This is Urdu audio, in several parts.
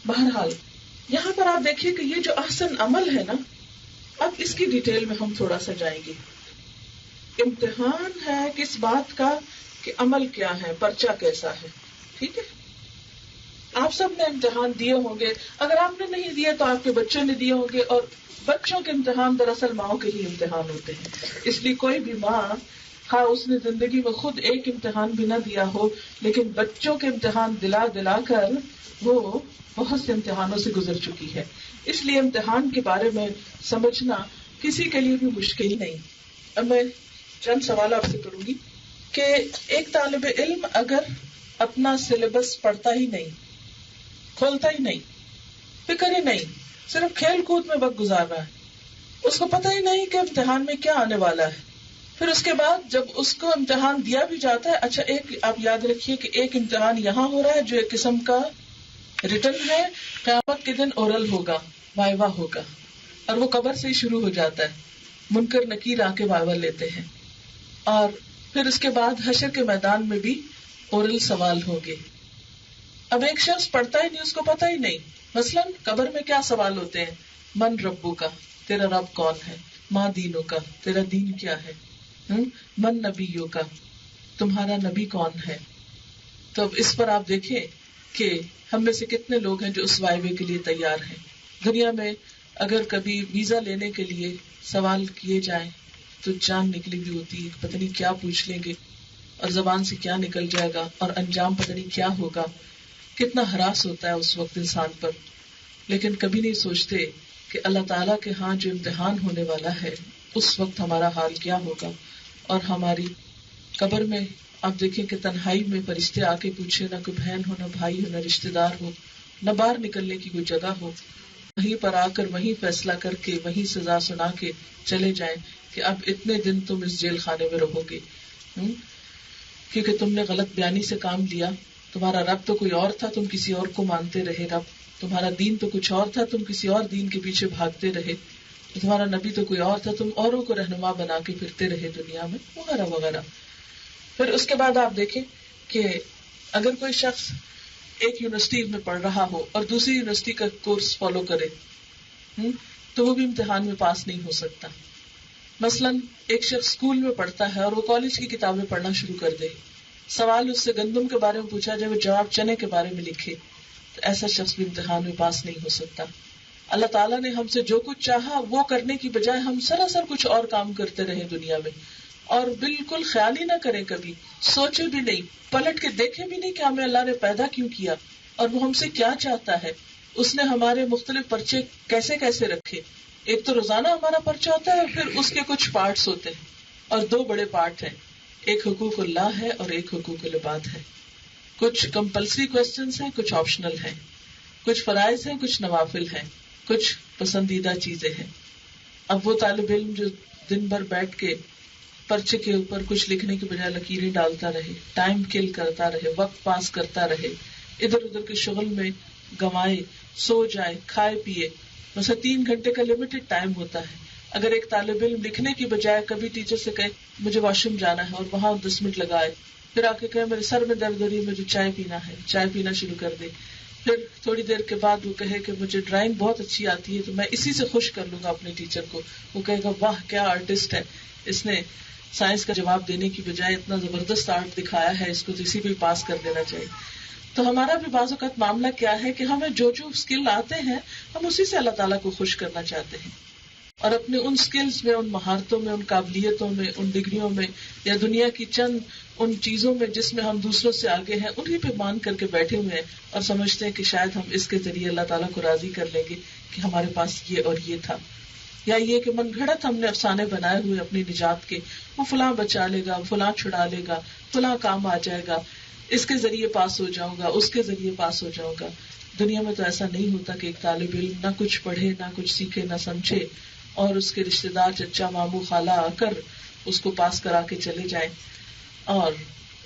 بہرحال یہاں پر آپ دیکھیے کہ یہ جو احسن عمل ہے نا، اب اس کی ڈیٹیل میں ہم تھوڑا سا جائیں گے. امتحان ہے کس بات کا کہ عمل کیا ہے، پرچہ کیسا ہے. ٹھیک ہے، آپ سب نے امتحان دیے ہوں گے، اگر آپ نے نہیں دیے تو آپ کے بچوں نے دیے ہوں گے، اور بچوں کے امتحان دراصل ماؤں کے ہی امتحان ہوتے ہیں. اس لیے کوئی بھی ماں، ہاں اس نے زندگی میں خود ایک امتحان بھی نہ دیا ہو، لیکن بچوں کے امتحان دلا دلا کر وہ بہت سے امتحانوں سے گزر چکی ہے. اس لیے امتحان کے بارے میں سمجھنا کسی کے لیے بھی مشکل نہیں. اب میں چند سوال آپ سے کروں گی کہ ایک طالب علم اگر اپنا سلیبس پڑھتا ہی نہیں، کھولتا ہی نہیں، فکر ہی نہیں، صرف کھیل کود میں وقت گزار رہا ہے، اس کو پتہ ہی نہیں کہ امتحان میں کیا آنے والا ہے، پھر اس کے بعد جب اس کو امتحان دیا بھی جاتا ہے، اچھا ایک آپ یاد رکھیے کہ ایک امتحان یہاں ہو رہا ہے جو ایک قسم کا ریٹن ہے، قیامت کے دن اورل ہوگا، وائوا ہوگا، اور وہ قبر سے ہی شروع ہو جاتا ہے. منکر نکیر آ کے وائوا لیتے ہیں، اور پھر اس کے بعد حشر کے میدان میں بھی اورل سوال ہوگے. اب ایک شخص پڑھتا ہی نہیں، اس کو پتہ ہی نہیں، مثلا قبر میں کیا سوال ہوتے ہیں؟ من ربو کا، تیرا رب کون ہے؟ ماں دینوں کا، تیرا دین کیا ہے؟ من نبیوں کا، تمہارا نبی کون ہے؟ تو اب اس پر آپ دیکھیں کہ ہم میں سے کتنے لوگ ہیں جو اس وائوے کے لیے تیار ہیں. دنیا میں اگر کبھی ویزا لینے کے لیے سوال کیے جائیں تو جان نکلی بھی ہوتی ہے، پتہ نہیں کیا پوچھ لیں گے اور زبان سے کیا نکل جائے گا اور انجام پتہ نہیں کیا ہوگا. کتنا ہراس ہوتا ہے اس وقت انسان پر. لیکن کبھی نہیں سوچتے کہ اللہ تعالیٰ کے ہاں جو امتحان ہونے والا ہے اس وقت ہمارا حال کیا ہوگا. اور ہماری قبر میں آپ دیکھیں کہ تنہائی میں فرشتے آ کے پوچھے، نہ کوئی بہن ہو، نہ بھائی ہو، نہ رشتے دار ہو، نہ باہر نکلنے کی کوئی جگہ ہو، وہیں پر آ کر وہیں فیصلہ کر کے وہیں سزا سنا کے چلے جائیں کہ اب اتنے دن تم اس جیل خانے میں رہو گے کیونکہ تم نے غلط بیانی سے کام لیا. تمہارا رب تو کوئی اور تھا، تم کسی اور کو مانتے رہے. رب تمہارا دین تو کچھ اور تھا، تم کسی اور دین کے پیچھے بھاگتے رہے. تمہارا نبی تو کوئی اور تھا، تم اوروں کو رہنما بنا کے پھرتے رہے دنیا میں، وغیرہ وغیرہ. پھر اس کے بعد آپ دیکھیں کہ اگر کوئی شخص ایک یونیورسٹی میں پڑھ رہا ہو اور دوسری یونیورسٹی کا کورس فالو کرے تو وہ بھی امتحان میں پاس نہیں ہو سکتا. مثلا ایک شخص اسکول میں پڑھتا ہے اور وہ کالج کی کتابیں پڑھنا شروع کر دے، سوال اس سے گندم کے بارے میں پوچھا جائے، وہ جواب چنے کے بارے میں لکھے، تو ایسا شخص بھی امتحان میں پاس نہیں ہو سکتا. اللہ تعالیٰ نے ہم سے جو کچھ چاہا وہ کرنے کی بجائے ہم سراسر کچھ اور کام کرتے رہے دنیا میں، اور بالکل خیال ہی نہ کریں، کبھی سوچے بھی نہیں، پلٹ کے دیکھے بھی نہیں کہ ہمیں اللہ نے پیدا کیوں کیا اور وہ ہم سے کیا چاہتا ہے. اس نے ہمارے مختلف پرچے کیسے کیسے رکھے. ایک تو روزانہ ہمارا پرچہ ہوتا ہے، پھر اس کے کچھ پارٹس ہوتے ہیں، اور دو بڑے پارٹ ہیں، ایک حقوق اللہ ہے اور ایک حقوق العباد ہے. کچھ کمپلسری کوسچنز ہیں، کچھ آپشنل ہیں، کچھ فرائض ہیں، کچھ نوافل ہیں، کچھ پسندیدہ چیزیں ہیں. اب وہ طالب علم جو دن بھر بیٹھ کے پرچے کے اوپر کچھ لکھنے کے بجائے لکیریں ڈالتا رہے، ٹائم کل کرتا رہے، وقت پاس کرتا رہے، ادھر ادھر کے شغل میں گوائے، سو جائے، کھائے پیے. مثلا 3 گھنٹے کا لمیٹڈ ٹائم ہوتا ہے. اگر ایک طالب علم لکھنے کی بجائے کبھی ٹیچر سے کہے مجھے واش روم جانا ہے اور وہاں 10 منٹ لگائے، پھر آ کے کہے میرے سر میں درد ہو رہی ہے، مجھے چائے پینا ہے، چائے پینا شروع کر دے. پھر تھوڑی دیر کے بعد وہ کہے کہ مجھے ڈرائنگ بہت اچھی آتی ہے تو میں اسی سے خوش کر لوں گا اپنے ٹیچر کو. وہ کہے گا واہ کیا آرٹسٹ ہے، اس نے سائنس کا جواب دینے کی بجائے اتنا زبردست آرٹ دکھایا ہے، اس کو تو اسی پہ پاس کر دینا چاہیے. تو ہمارا بھی بعض اوقات معاملہ کیا ہے کہ ہمیں جو جو اسکل آتے ہیں ہم اسی سے اللہ تعالیٰ کو خوش کرنا چاہتے ہیں، اور اپنے ان اسکلز میں، ان مہارتوں میں، ان قابلیتوں میں، ان ڈگریوں میں، یا دنیا کی چند ان چیزوں میں جس میں ہم دوسروں سے آگے ہیں، انہیں پہ مان کر کے بیٹھے ہوئے ہیں اور سمجھتے ہیں کہ شاید ہم اس کے ذریعے اللہ تعالیٰ کو راضی کر لیں گے کہ ہمارے پاس یہ اور یہ تھا. یا یہ کہ من گھڑت ہم نے افسانے بنائے ہوئے اپنی نجات کے، وہ فلاں بچا لے گا، فلاں چھڑا لے گا، فلاں کام آ جائے گا، اس کے ذریعے پاس ہو جاؤں گا، اس کے ذریعے پاس ہو جاؤں گا. دنیا میں تو ایسا نہیں ہوتا کہ ایک طالب علم نہ کچھ پڑھے، نہ کچھ سیکھے، نہ سمجھے، اور اس کے رشتے دار چچا ماموں خالہ آ کر اس کو پاس کرا کے چلے جائیں اور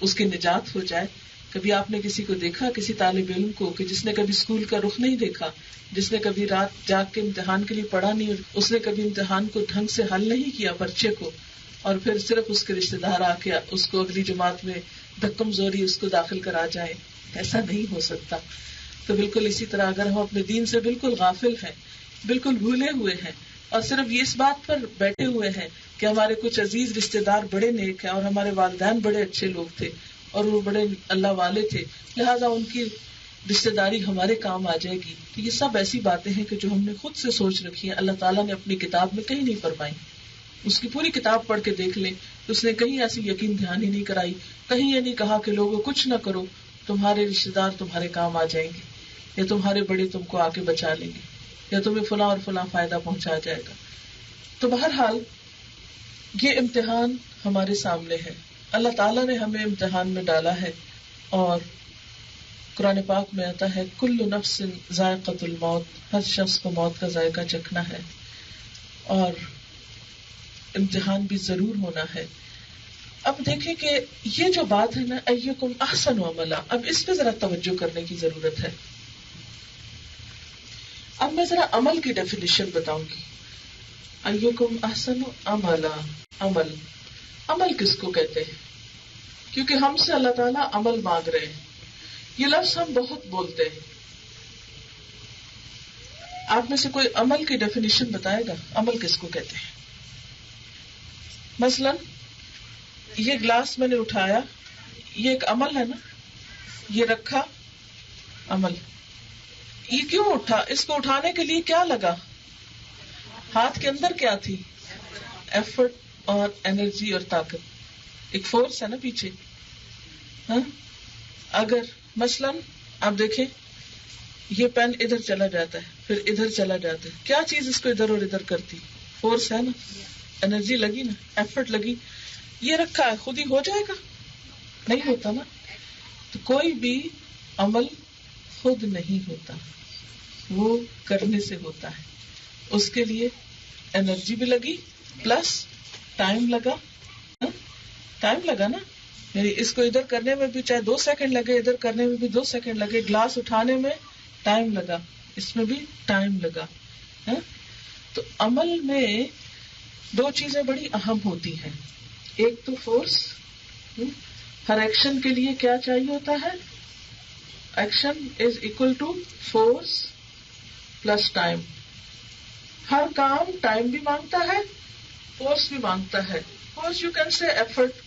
اس کی نجات ہو جائے. کبھی آپ نے کسی کو دیکھا، کسی طالب علم کو کہ جس نے کبھی اسکول کا رخ نہیں دیکھا، جس نے کبھی رات جاگ کے امتحان کے لیے پڑھا نہیں، اس نے کبھی امتحان کو ڈھنگ سے حل نہیں کیا پرچے کو، اور پھر صرف اس کے رشتے دار آ کے اس کو اگلی جماعت میں دھکم زوری اس کو داخل کرا جائے؟ ایسا نہیں ہو سکتا. تو بالکل اسی طرح اگر ہم اپنے دین سے بالکل غافل ہیں، بالکل بھولے ہوئے ہیں، اور صرف یہ اس بات پر بیٹھے ہوئے ہیں کہ ہمارے کچھ عزیز رشتے دار بڑے نیک ہیں اور ہمارے والدین بڑے اچھے لوگ تھے اور وہ بڑے اللہ والے تھے، لہٰذا ان کی رشتے داری ہمارے کام آ جائے گی، تو یہ سب ایسی باتیں ہیں کہ جو ہم نے خود سے سوچ رکھی ہیں، اللہ تعالیٰ نے اپنی کتاب میں کہیں نہیں فرمائی. اس کی پوری کتاب پڑھ کے دیکھ لیں، اس نے کہیں ایسی یقین دہانی نہیں کرائی، کہیں یہ نہیں کہا کہ لوگوں کچھ نہ کرو، تمہارے رشتے دار تمہارے کام آ جائیں گے، یا تمہارے بڑے تم کو آ کے بچا لیں گے، یا تمہیں فلاں اور فلاں فائدہ پہنچا جائے گا. تو بہرحال یہ امتحان ہمارے سامنے ہے، اللہ تعالیٰ نے ہمیں امتحان میں ڈالا ہے، اور قرآن پاک میں آتا ہے کل نفس ذائقۃ الموت، ہر شخص کو موت کا ذائقہ چکھنا ہے، اور امتحان بھی ضرور ہونا ہے. اب دیکھیں کہ یہ جو بات ہے نا ایکم احسن عملا، اب اس پہ ذرا توجہ کرنے کی ضرورت ہے. اب میں ذرا عمل کی ڈیفینیشن بتاؤں گی. ایکم احسن عملا، عمل کس کو کہتے ہیں؟ کیونکہ ہم سے اللہ تعالیٰ عمل مانگ رہے ہیں. یہ لفظ ہم بہت بولتے ہیں. آپ میں سے کوئی عمل کی ڈیفینیشن بتائے گا؟ عمل کس کو کہتے ہیں؟ مثلا یہ گلاس میں نے اٹھایا، یہ ایک عمل ہے نا، یہ رکھا، عمل. یہ کیوں اٹھا؟ اس کو اٹھانے کے لیے کیا لگا؟ ہاتھ کے اندر کیا تھی؟ ایفرٹ اور انرجی اور طاقت، ایک فورس ہے نا پیچھے. ہاں، اگر مثلا آپ دیکھیں یہ پین ادھر چلا جاتا ہے پھر ادھر چلا جاتا ہے، کیا چیز اس کو ادھر اور ادھر کرتی؟ فورس ہے نا، انرجی لگی نا، ایفرٹ لگی. یہ رکھا ہے، خود ہی ہو جائے گا؟ نہیں ہوتا نا. تو کوئی بھی عمل خود نہیں ہوتا، وہ کرنے سے ہوتا ہے. اس کے لیے انرجی بھی لگی پلس ٹائم لگا. ٹائم لگا نا، یعنی اس کو ادھر کرنے میں بھی چاہے 2 سیکنڈ لگے، ادھر کرنے میں بھی 2 سیکنڈ لگے. گلاس اٹھانے میں ٹائم لگا، اس میں بھی ٹائم لگا. تو عمل میں 2 چیزیں بڑی اہم ہوتی ہیں. ایک تو فورس، ہر ایکشن کے لیے کیا چاہیے ہوتا ہے؟ Action is equal to force plus time. ہر کام ٹائم بھی مانگتا ہے، فورس بھی مانگتا ہے. Force you can say effort,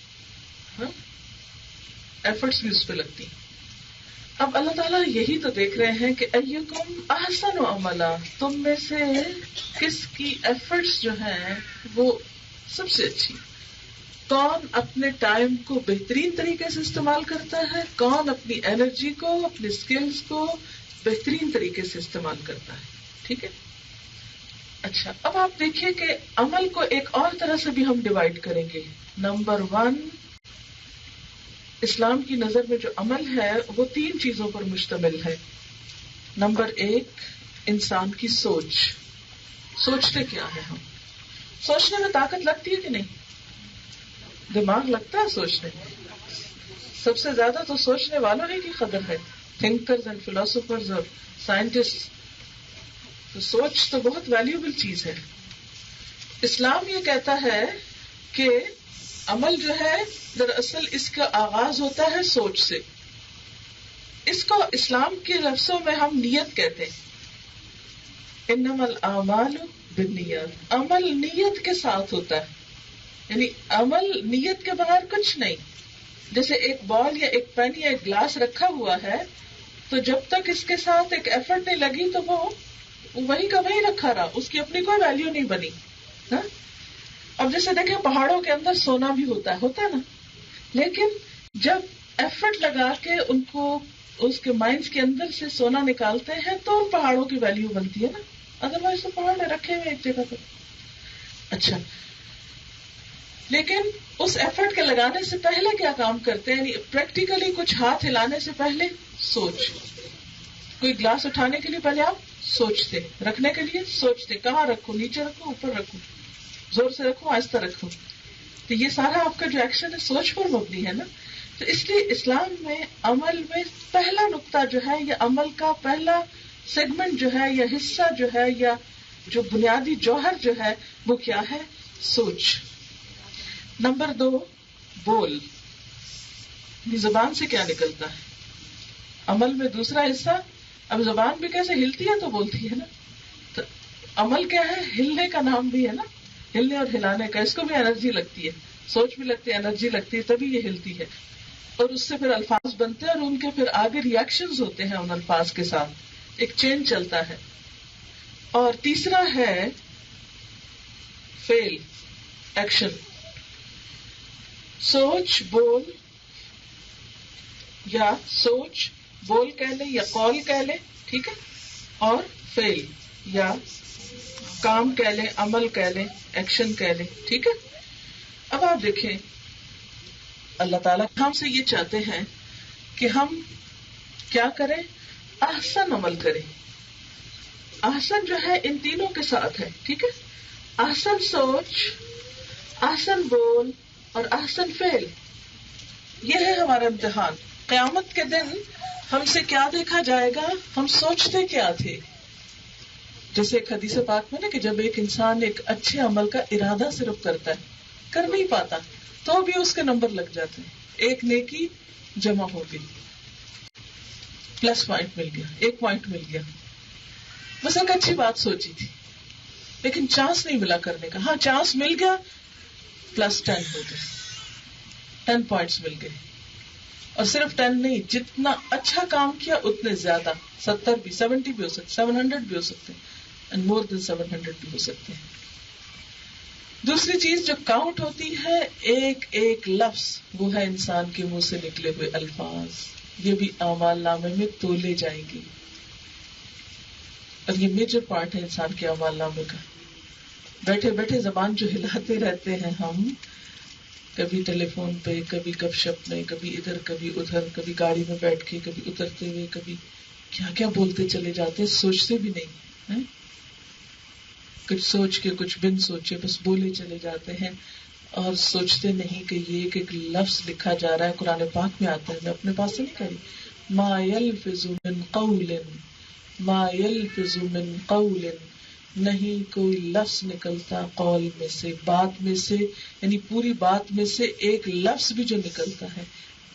efforts بھی اس پہ لگتی. اب اللہ تعالیٰ یہی تو دیکھ رہے ہیں کہ ایکم احسن عملا، تم میں سے کس کی ایفرٹس جو ہیں وہ سب سے اچھی. کون اپنے ٹائم کو بہترین طریقے سے استعمال کرتا ہے، کون اپنی انرجی کو، اپنی اسکلز کو بہترین طریقے سے استعمال کرتا ہے. ٹھیک ہے. اچھا، اب آپ دیکھیے کہ عمل کو ایک اور طرح سے بھی ہم ڈیوائڈ کریں گے. نمبر 1، اسلام کی نظر میں جو عمل ہے وہ 3 چیزوں پر مشتمل ہے. نمبر 1، انسان کی سوچ. سوچتے کیا ہے ہم؟ سوچنے میں طاقت لگتی ہے کہ نہیں؟ دماغ لگتا ہے سوچنے میں. سب سے زیادہ تو سوچنے والوں ہی کی قدر ہے، تھنکرز اینڈ فلاسفرز اور سائنٹسٹ. تو سوچ تو بہت ویلیوبل چیز ہے. اسلام یہ کہتا ہے کہ عمل جو ہے دراصل اس کا آغاز ہوتا ہے سوچ سے. اس کو اسلام کے لفظوں میں ہم نیت کہتے ہیں. انما الاعمال بالنیات، عمل نیت کے ساتھ ہوتا ہے، یعنی عمل نیت کے بغیر کچھ نہیں. جیسے ایک بال یا ایک پین یا ایک گلاس رکھا ہوا ہے، تو جب تک اس کے ساتھ ایک ایفرٹ نہیں لگی تو وہ وہی کا وہی رکھا رہا، اس کی اپنی کوئی ویلیو نہیں بنی. اب جیسے دیکھیں پہاڑوں کے اندر سونا بھی ہوتا ہے نا، لیکن جب ایفرٹ لگا کے ان کو اس کے مائنز کے اندر سے سونا نکالتے ہیں تو ان پہاڑوں کی ویلیو بنتی ہے نا، ادروائز تو پہاڑ رکھے ہوئے ایک جگہ پر. اچھا، لیکن اس ایفرٹ کے لگانے سے پہلے کیا کام کرتے ہیں؟ یعنی پریکٹیکلی کچھ ہاتھ ہلانے سے پہلے سوچ. کوئی گلاس اٹھانے کے لیے پہلے آپ سوچتے، رکھنے کے لیے سوچتے، کہاں رکھوں، نیچے رکھوں، اوپر رکھوں، زور سے رکھوں، آہستہ رکھوں. تو یہ سارا آپ کا جو ایکشن ہے سوچ پر مبنی ہے نا. تو اس لیے اسلام میں عمل میں پہلا نقطہ جو ہے، یا عمل کا پہلا سیگمنٹ جو ہے، یا حصہ جو ہے، یا جو بنیادی جوہر جو ہے وہ کیا ہے؟ سوچ. نمبر 2، بول. زبان سے کیا نکلتا ہے؟ عمل میں دوسرا حصہ اب زبان بھی کیسے ہلتی ہے تو بولتی ہے نا. تو عمل کیا ہے؟ ہلنے کا نام بھی ہے نا، ہلنے اور ہلانے کا. اس کو بھی انرجی لگتی ہے، سوچ بھی لگتی ہے، انرجی لگتی ہے، تبھی یہ ہلتی ہے. اور اس سے پھر الفاظ بنتے ہیں اور ان کے پھر آگے ریئیکشنز ہوتے ہیں ان الفاظ کے ساتھ، ایک چین چلتا ہے. اور تیسرا ہے فعل، ایکشن. سوچ بول، یا سوچ بول کہہ لیں یا قول کہہ لیں، ٹھیک ہے، اور فعل یا کام کہہ لیں، عمل کہہ لیں، ایکشن کہہ لیں، ٹھیک ہے. اب آپ دیکھیں اللہ تعالیٰ ہم سے یہ چاہتے ہیں کہ ہم کیا کریں؟ احسن عمل کریں. احسن جو ہے ان تینوں کے ساتھ ہے، ٹھیک ہے. احسن سوچ، احسن بول اور احسن فعل، یہ ہے ہمارا امتحان. قیامت کے دن ہم سے کیا دیکھا جائے گا؟ ہم سوچتے کیا تھے. جیسے ایک حدیث پاک میں نا کہ جب ایک انسان ایک اچھے عمل کا ارادہ صرف کرتا ہے، کر نہیں پاتا، تو بھی اس کے نمبر لگ جاتے ہیں. ایک نیکی جمع ہو گئی، پلس پوائنٹ مل گیا، 1 پوائنٹ مل گیا. بس ایک اچھی بات سوچی تھی لیکن چانس نہیں ملا کرنے کا. ہاں چانس مل گیا، پلس 10 ہو گئے، 10 پوائنٹس مل گئے. اور صرف 10 نہیں، جتنا اچھا کام کیا اتنے زیادہ، 70 بھی، 70 بھی ہو سکتے، 700 بھی ہو سکتے ہیں، اینڈ مور دین 700 بھی ہو سکتے ہیں. دوسری چیز جو کاؤنٹ ہوتی ہے ایک ایک لفظ، وہ ہے انسان کے منہ سے نکلے ہوئے الفاظ. یہ بھی اعمال نامے میں تولے جائیں گے، اور یہ میجر پارٹ ہے انسان کے اعمال نامے کا. بیٹھے بیٹھے زبان جو ہلاتے رہتے ہیں ہم، کبھی ٹیلی فون پہ، کبھی گپ شپ میں، کبھی ادھر کبھی ادھر، کبھی گاڑی میں بیٹھ کے، کبھی اترتے ہوئے، کبھی کیا کیا بولتے چلے جاتے ہیں، سوچتے بھی نہیں. کچھ سوچ کے کچھ بن سوچے بس بولے چلے جاتے ہیں، اور سوچتے نہیں کہ یہ ایک ایک لفظ لکھا جا رہا ہے. قرآن پاک میں آتا ہے، میں اپنے پاس سے نہیں کہہ رہی، ما یلفظ من قول، ما یلفظ من قول، نہیں کوئی لفظ نکلتا قول میں سے، بات میں سے، یعنی پوری بات میں سے ایک لفظ بھی جو نکلتا ہے،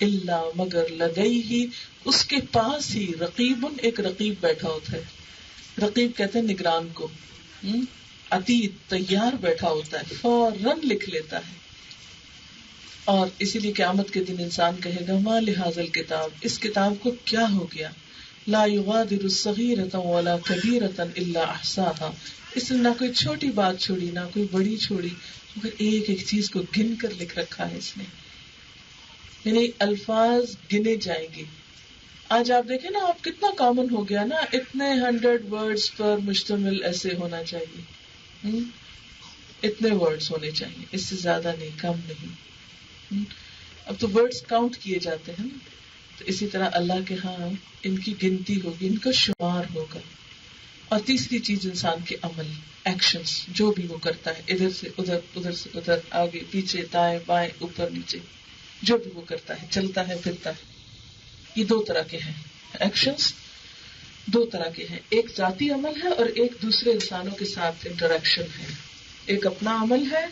الا مگر لدیہ، اس کے پاس ہی، رقیب، ایک رقیب بیٹھا ہوتا ہے. رقیب کہتے ہیں نگران کو، عتید تیار بیٹھا ہوتا ہے، فوراً لکھ لیتا ہے. اور اسی لیے قیامت کے دن انسان کہے گا ما لہذا الکتاب، اس کتاب کو کیا ہو گیا، لا یغادر صغیرۃ ولا کبیرۃ الا احصاها، اس نے نہ کوئی چھوٹی بات چھوڑی نہ کوئی بڑی چھوڑی، مگر ایک ایک چیز کو گن کر لکھ رکھا ہے اس نے. یعنی الفاظ گنے جائیں گے. آج آپ دیکھیں نا، آپ کتنا کامن ہو گیا نا، اتنے 100 ورڈز پر مشتمل ایسے ہونا چاہیے، اتنے ورڈز ہونے چاہیے، اس سے زیادہ نہیں، کم نہیں. اب تو ورڈز کاؤنٹ کیے جاتے ہیں، تو اسی طرح اللہ کے ہاں ان کی گنتی ہوگی، ان کا شمار ہوگا. اور تیسری چیز انسان کے عمل، ایکشنز، جو بھی وہ کرتا ہے، ادھر سے ادھر، ادھر سے ادھر، آگے پیچھے، دائیں بائیں، اوپر نیچے، جو بھی وہ کرتا ہے، چلتا ہے پھرتا ہے. یہ 2 طرح کے ہیں ایکشنز، 2 طرح کے ہیں، ایک ذاتی عمل ہے اور ایک دوسرے انسانوں کے ساتھ انٹریکشن ہے. ایک اپنا عمل ہے،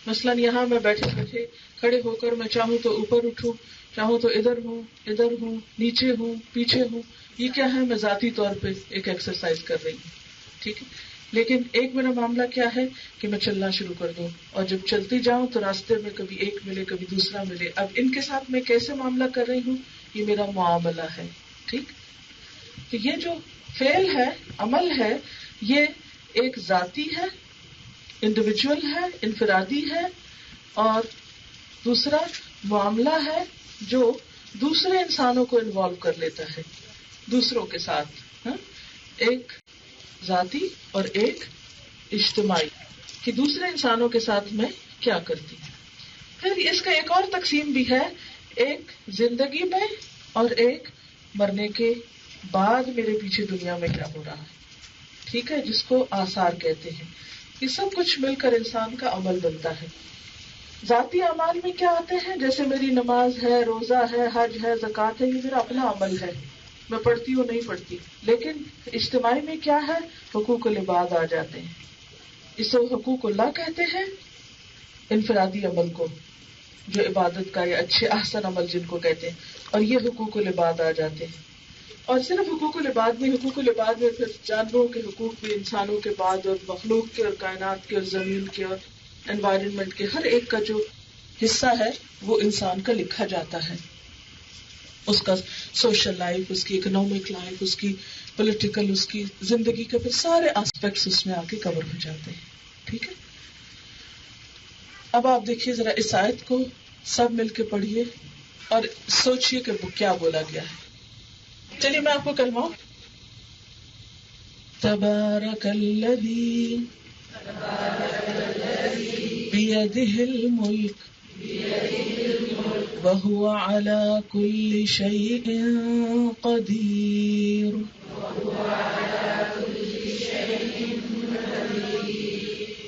مثلاً یہاں میں بیٹھے بیٹھے کھڑے ہو کر میں چاہوں تو اوپر اٹھوں، چاہوں تو ادھر ہوں، نیچے ہوں، پیچھے ہوں، یہ کیا ہے؟ میں ذاتی طور پہ ایک ایکسرسائز کر رہی ہوں، ٹھیک ہے. لیکن ایک میرا معاملہ کیا ہے کہ میں چلنا شروع کر دوں، اور جب چلتی جاؤں تو راستے میں کبھی ایک ملے کبھی دوسرا ملے. اب ان کے ساتھ میں کیسے معاملہ کر رہی ہوں، یہ میرا معاملہ ہے، ٹھیک. تو یہ جو فعل ہے، عمل ہے، یہ ایک ذاتی ہے، انڈیویجول ہے، انفرادی ہے، اور دوسرا معاملہ ہے جو دوسرے انسانوں کو انوالو کر لیتا ہے، دوسروں کے ساتھ. ایک ذاتی اور ایک اجتماعی، کہ دوسرے انسانوں کے ساتھ میں کیا کرتی ہوں. پھر اس کا ایک اور تقسیم بھی ہے، ایک زندگی میں اور ایک مرنے کے بعد میرے پیچھے دنیا میں کیا ہو رہا ہے، ٹھیک ہے، جس کو آثار کہتے ہیں. یہ سب کچھ مل کر انسان کا عمل بنتا ہے. ذاتی اعمال میں کیا آتے ہیں؟ جیسے میری نماز ہے، روزہ ہے، حج ہے، زکوٰۃ ہے، یہ میرا اپنا عمل ہے، میں پڑھتی ہوں نہیں پڑھتی. لیکن اجتماعی میں کیا ہے؟ حقوق العباد آ جاتے ہیں. اس کو حقوق اللہ کہتے ہیں، انفرادی عمل کو، جو عبادت کا یا اچھے احسن عمل جن کو کہتے ہیں، اور یہ حقوق العباد آ جاتے ہیں. اور صرف حقوق العباد نہیں، حقوق العباد میں پھر جانوروں کے حقوق بھی، انسانوں کے بعد، اور مخلوق کے اور کائنات کے اور زمین کے اور انوائرمنٹ کے ہر ایک کا جو حصہ ہے وہ انسان کا لکھا جاتا ہے. اس کا سوشل لائف، اس کی اکنامک لائف، اس کی پولیٹیکل، اس کی زندگی کے پھر سارے آسپیکٹس اس میں آ کے کور ہو جاتے ہیں. ٹھیک ہے، اب آپ دیکھیے ذرا اس آیت کو سب مل کے پڑھیے اور سوچئے کہ وہ کیا بولا گیا ہے. چلیے میں آپ کو کلمہ. تبارک الذی بیدہ الملک وهو على كل شيء قدير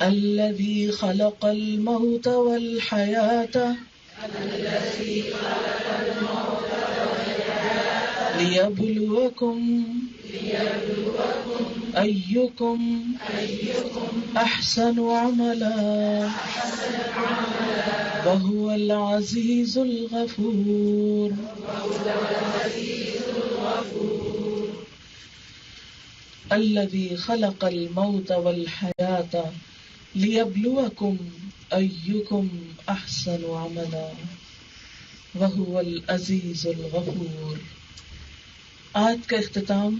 الذي خلق الموت والحياة ليبلوكم أيكم أحسن عملا وهو العزيز الغفور. الذي خلق الموت والحياة ليبلوكم أيكم أحسن عملا وهو العزيز الغفور. آیت کا اختتام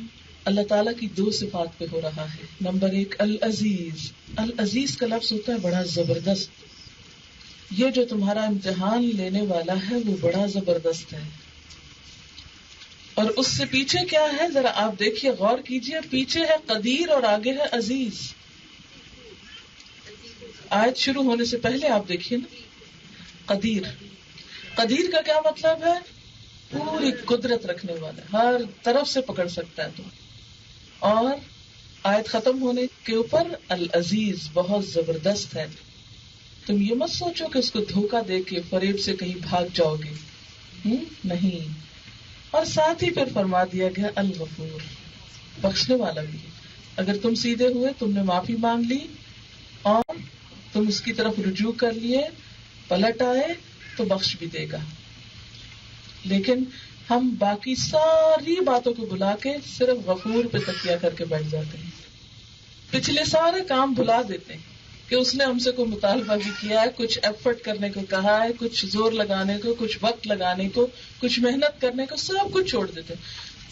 اللہ تعالیٰ کی دو صفات پہ ہو رہا ہے. نمبر ایک العزیز. العزیز کا لفظ ہوتا ہے بڑا زبردست. یہ جو تمہارا امتحان لینے والا ہے وہ بڑا زبردست ہے. اور اس سے پیچھے کیا ہے ذرا آپ دیکھیے، غور کیجیے. پیچھے ہے قدیر اور آگے ہے عزیز. آیت شروع ہونے سے پہلے آپ دیکھیے نا، قدیر. قدیر کا کیا مطلب ہے؟ پوری قدرت رکھنے والا، ہر طرف سے پکڑ سکتا ہے. تو اور آیت ختم ہونے کے اوپر العزیز، بہت زبردست ہے. تم یہ مت سوچو کہ اس کو دھوکہ دے کے فریب سے کہیں بھاگ جاؤ گے، نہیں. اور ساتھ ہی پھر فرما دیا گیا الغفور، بخشنے والا بھی. اگر تم سیدھے ہوئے، تم نے معافی مانگ لی اور تم اس کی طرف رجوع کر لیے، پلٹ آئے تو بخش بھی دے گا. لیکن ہم باقی ساری باتوں کو بلا کے صرف غفور پہ تکیہ کر کے بیٹھ جاتے ہیں. پچھلے سارے کام بھلا دیتے ہیں کہ اس نے ہم سے کوئی مطالبہ بھی کیا ہے، کچھ ایفرٹ کرنے کو کہا ہے، کچھ زور لگانے کو، کچھ وقت لگانے کو، کچھ محنت کرنے کو، سب کچھ چھوڑ دیتے.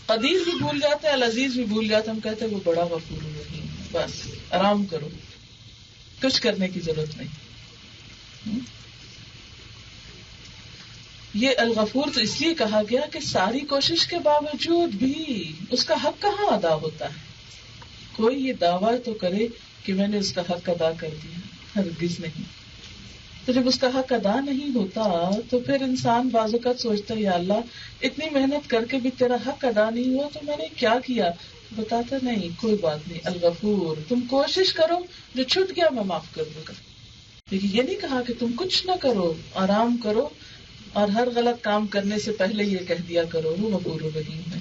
قدیر بھی بھول جاتے ہیں، العزیز بھی بھول جاتے ہیں. ہم کہتے ہیں وہ بڑا غفور ہے، بس آرام کرو، کچھ کرنے کی ضرورت نہیں. یہ الغفور تو اس لیے کہا گیا کہ ساری کوشش کے باوجود بھی اس کا حق کہاں ادا ہوتا ہے. کوئی یہ دعویٰ تو کرے کہ میں نے اس کا حق ادا کر دیا، ہرگز نہیں. تو جب اس کا حق ادا نہیں ہوتا تو پھر انسان بعض اوقات سوچتا ہے یا اللہ اتنی محنت کر کے بھی تیرا حق ادا نہیں ہوا تو میں نے کیا کیا. بتاتا نہیں، کوئی بات نہیں، الغفور، تم کوشش کرو، جو چھٹ گیا میں معاف کر دوں گا. لیکن یہ نہیں کہا کہ تم کچھ نہ کرو، آرام کرو اور ہر غلط کام کرنے سے پہلے یہ کہہ دیا کرو وہ غفور رحیم ہے.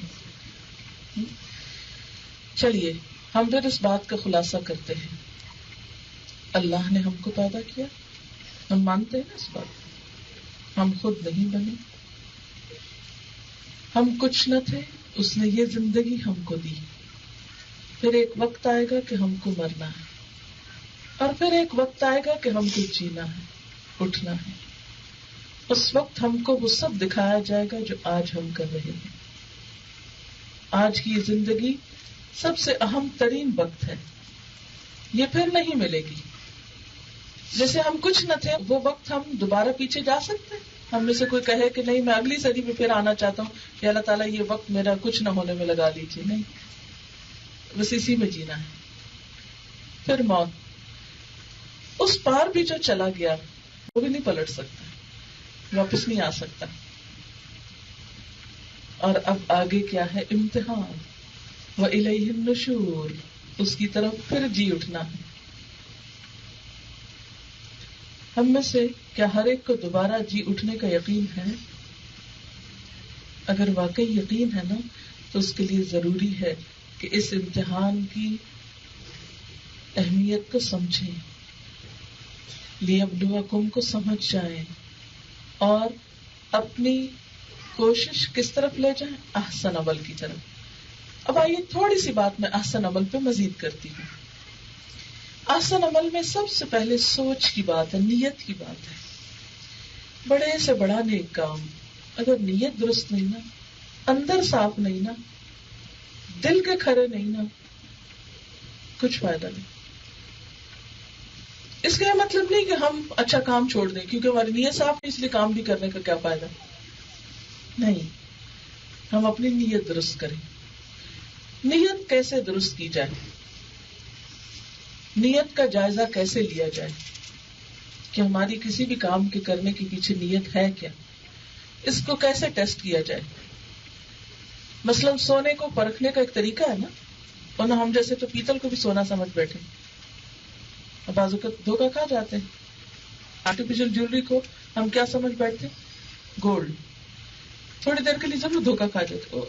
چلیے ہم پھر اس بات کا خلاصہ کرتے ہیں. اللہ نے ہم کو پیدا کیا، ہم مانتے ہیں اس بات. ہم خود نہیں بنے، ہم کچھ نہ تھے، اس نے یہ زندگی ہم کو دی. پھر ایک وقت آئے گا کہ ہم کو مرنا ہے، اور پھر ایک وقت آئے گا کہ ہم کو جینا ہے، اٹھنا ہے. اس وقت ہم کو وہ سب دکھایا جائے گا جو آج ہم کر رہے ہیں. آج کی یہ زندگی سب سے اہم ترین وقت ہے، یہ پھر نہیں ملے گی. جیسے ہم کچھ نہ تھے، وہ وقت ہم دوبارہ پیچھے جا سکتے ہیں؟ ہم میں سے کوئی کہے کہ نہیں میں اگلی صدی میں پھر آنا چاہتا ہوں کہ اللہ تعالیٰ یہ وقت میرا کچھ نہ ہونے میں لگا لیجیے؟ نہیں، بس اسی میں جینا ہے. پھر موت، اس پار بھی جو چلا گیا وہ بھی نہیں پلٹ سکتا، واپس نہیں آ سکتا. اور اب آگے کیا ہے؟ امتحان. وَإِلَيْهِ النُّشُورُ، اس کی طرف پھر جی اٹھنا ہے. ہم میں سے کیا ہر ایک کو دوبارہ جی اٹھنے کا یقین ہے؟ اگر واقعی یقین ہے نا تو اس کے لیے ضروری ہے کہ اس امتحان کی اہمیت کو سمجھیں، لِيَبْلُوَكُمْ کو سمجھ جائیں اور اپنی کوشش کس طرف لے جائیں؟ احسن عمل کی طرف. اب آئیے تھوڑی سی بات میں احسن عمل پہ مزید کرتی ہوں. احسن عمل میں سب سے پہلے سوچ کی بات ہے، نیت کی بات ہے. بڑے سے بڑا نیک کام اگر نیت درست نہیں نا، اندر صاف نہیں نا، دل کے کھرے نہیں نا، کچھ فائدہ نہیں. اس کا یہ مطلب نہیں کہ ہم اچھا کام چھوڑ دیں کیونکہ ہماری نیت صاف نہیں اس لیے کام بھی کرنے کا کیا فائدہ. نہیں، ہم اپنی نیت درست کریں. نیت کیسے درست کی جائے، نیت کا جائزہ کیسے لیا جائے کہ ہماری کسی بھی کام کے کرنے کے پیچھے نیت ہے کیا، اس کو کیسے ٹیسٹ کیا جائے. مثلا سونے کو پرکھنے کا ایک طریقہ ہے نا، ورنہ ہم جیسے تو پیتل کو بھی سونا سمجھ بیٹھے. اب بعض اوقات دھوکہ کھا جاتے ہیں. آرٹیفیشل جیولری کو ہم کیا سمجھ بیٹھتے ہیں؟ گولڈ. تھوڑی دیر کے لیے ضرور دھوکہ کھا جاتے،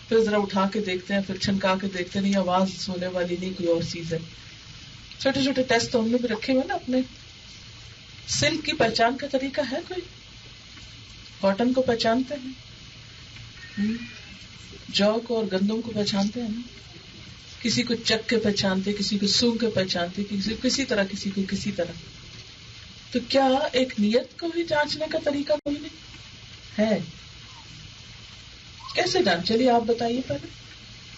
پھر ذرا اٹھا کے دیکھتے ہیں، پھر چھنکا کے دیکھتے ہیں، نہیں آواز سونے والی نہیں، کوئی اور چیز ہے. چھوٹے چھوٹے ٹیسٹ تو ہم نے بھی رکھے ہوئے نا اپنے. سلک کی پہچان کا طریقہ ہے کوئی؟ کاٹن کو پہچانتے ہیں، جو کو اور گندم کو پہچانتے ہیں نا. کسی کو چک کے پہچانتے، کسی کو سونگ کے پہچانتے، کسی طرح کسی کو کسی طرح. تو کیا ایک نیت کو ہی جانچنے کا طریقہ کوئی نہیں ہے؟ کیسے جانچ؟ چلیے آپ بتائیے پہلے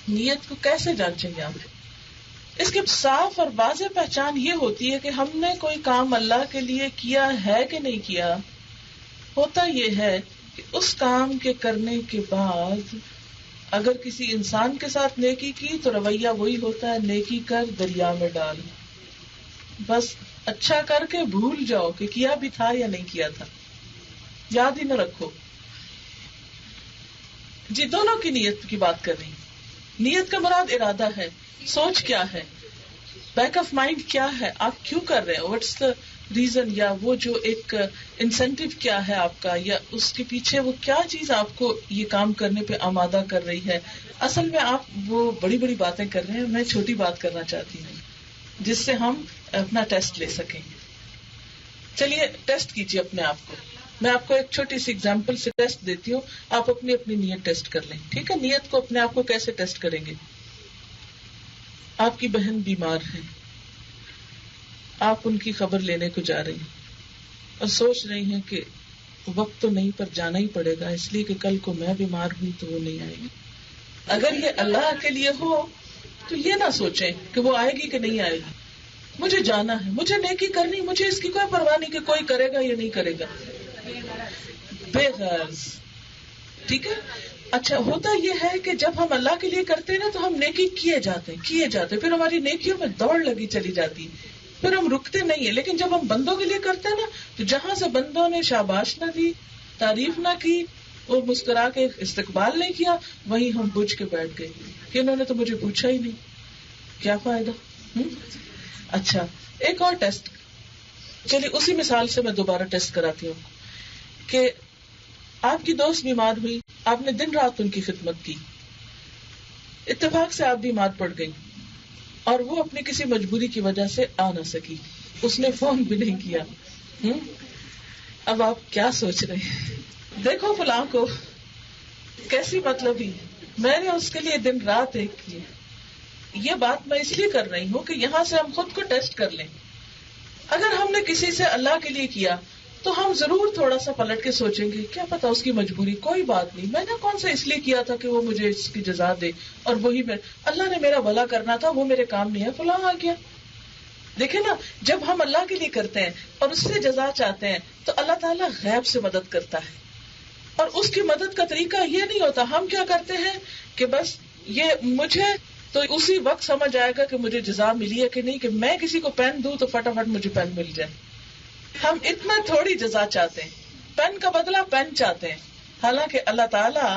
نیت کو کیسے جانچیں گے آپ؟ اس کی صاف اور واضح پہچان یہ ہوتی ہے کہ ہم نے کوئی کام اللہ کے لیے کیا ہے کہ نہیں کیا. ہوتا یہ ہے کہ اس کام کے کرنے کے بعد اگر کسی انسان کے ساتھ نیکی کی تو رویہ وہی ہوتا ہے، نیکی کر دریا میں ڈال. بس اچھا کر کے بھول جاؤ کہ کیا بھی تھا یا نہیں کیا تھا، یاد ہی نہ رکھو. جی دونوں کی نیت کی بات کر رہی. نیت کا مراد ارادہ ہے، سوچ کیا ہے، بیک آف مائنڈ کیا ہے، آپ کیوں کر رہے ہیں، واٹس دا ریزن، یا وہ جو ایک انسینٹو کیا ہے آپ کا، یا اس کے پیچھے وہ کیا چیز آپ کو یہ کام کرنے پہ آمادہ کر رہی ہے. اصل میں آپ وہ بڑی بڑی باتیں کر رہے ہیں، میں چھوٹی بات کرنا چاہتی ہوں جس سے ہم اپنا ٹیسٹ لے سکیں. چلیے ٹیسٹ کیجیے اپنے آپ کو. میں آپ کو ایک چھوٹی سی اگزامپل سے ٹیسٹ دیتی ہوں، آپ اپنی نیت ٹیسٹ کر لیں. ٹھیک ہے؟ نیت کو اپنے آپ کو کیسے ٹیسٹ کریں گے؟ آپ کی بہن بیمار ہے، آپ ان کی خبر لینے کو جا رہی ہیں اور سوچ رہی ہیں کہ وقت تو نہیں پر جانا ہی پڑے گا اس لیے کہ کل کو میں بیمار ہوئی تو وہ نہیں آئے گی. اگر یہ اللہ کے لیے ہو تو یہ نہ سوچیں کہ وہ آئے گی کہ نہیں آئے گی. مجھے جانا ہے، مجھے نیکی کرنی، مجھے اس کی کوئی پرواہ نہیں کہ کوئی کرے گا یا نہیں کرے گا. بے غرض. ٹھیک ہے؟ اچھا ہوتا یہ ہے کہ جب ہم اللہ کے لیے کرتے ہیں نا تو ہم نیکی کیے جاتے پھر ہماری نیکیوں میں دوڑ لگی چلی جاتی، پھر ہم رکتے نہیں ہیں. لیکن جب ہم بندوں کے لیے کرتے ہیں نا تو جہاں سے بندوں نے شاباش نہ دی، تعریف نہ کی، وہ مسکرا کے استقبال نہیں کیا، وہیں ہم بجھ کے بیٹھ گئے کہ انہوں نے تو مجھے پوچھا ہی نہیں، کیا فائدہ. اچھا ایک اور ٹیسٹ، چلیے اسی مثال سے میں دوبارہ ٹیسٹ کراتی ہوں کہ آپ کی دوست بیمار ہوئی، آپ نے دن رات ان کی خدمت کی، اتفاق سے آپ بیمار پڑ گئی اور وہ اپنی کسی مجبوری کی وجہ سے آ نہ سکی، اس نے فون بھی نہیں کیا. اب آپ کیا سوچ رہے ہیں؟ دیکھو فلاں کو کیسی مطلب ہی، میں نے اس کے لیے دن رات ایک کی. یہ بات میں اس لیے کر رہی ہوں کہ یہاں سے ہم خود کو ٹیسٹ کر لیں. اگر ہم نے کسی سے اللہ کے لیے کیا تو ہم ضرور تھوڑا سا پلٹ کے سوچیں گے کیا پتا اس کی مجبوری، کوئی بات نہیں، میں نے کون سا اس لیے کیا تھا کہ وہ مجھے اس کی جزا دے، اور وہی اللہ نے میرا بھلا کرنا تھا، وہ میرے کام نہیں ہے، فلاں آ گیا. دیکھیں نا، جب ہم اللہ کے لیے کرتے ہیں اور اس سے جزا چاہتے ہیں تو اللہ تعالیٰ غیب سے مدد کرتا ہے. اور اس کی مدد کا طریقہ یہ نہیں ہوتا، ہم کیا کرتے ہیں کہ بس یہ مجھے تو اسی وقت سمجھ آئے گا کہ مجھے جزا ملی ہے کہ نہیں، کہ میں کسی کو پین دوں تو فٹافٹ مجھے پین مل جائے. ہم اتنا تھوڑی جزا چاہتے ہیں، پین کا بدلہ پین چاہتے ہیں، حالانکہ اللہ تعالیٰ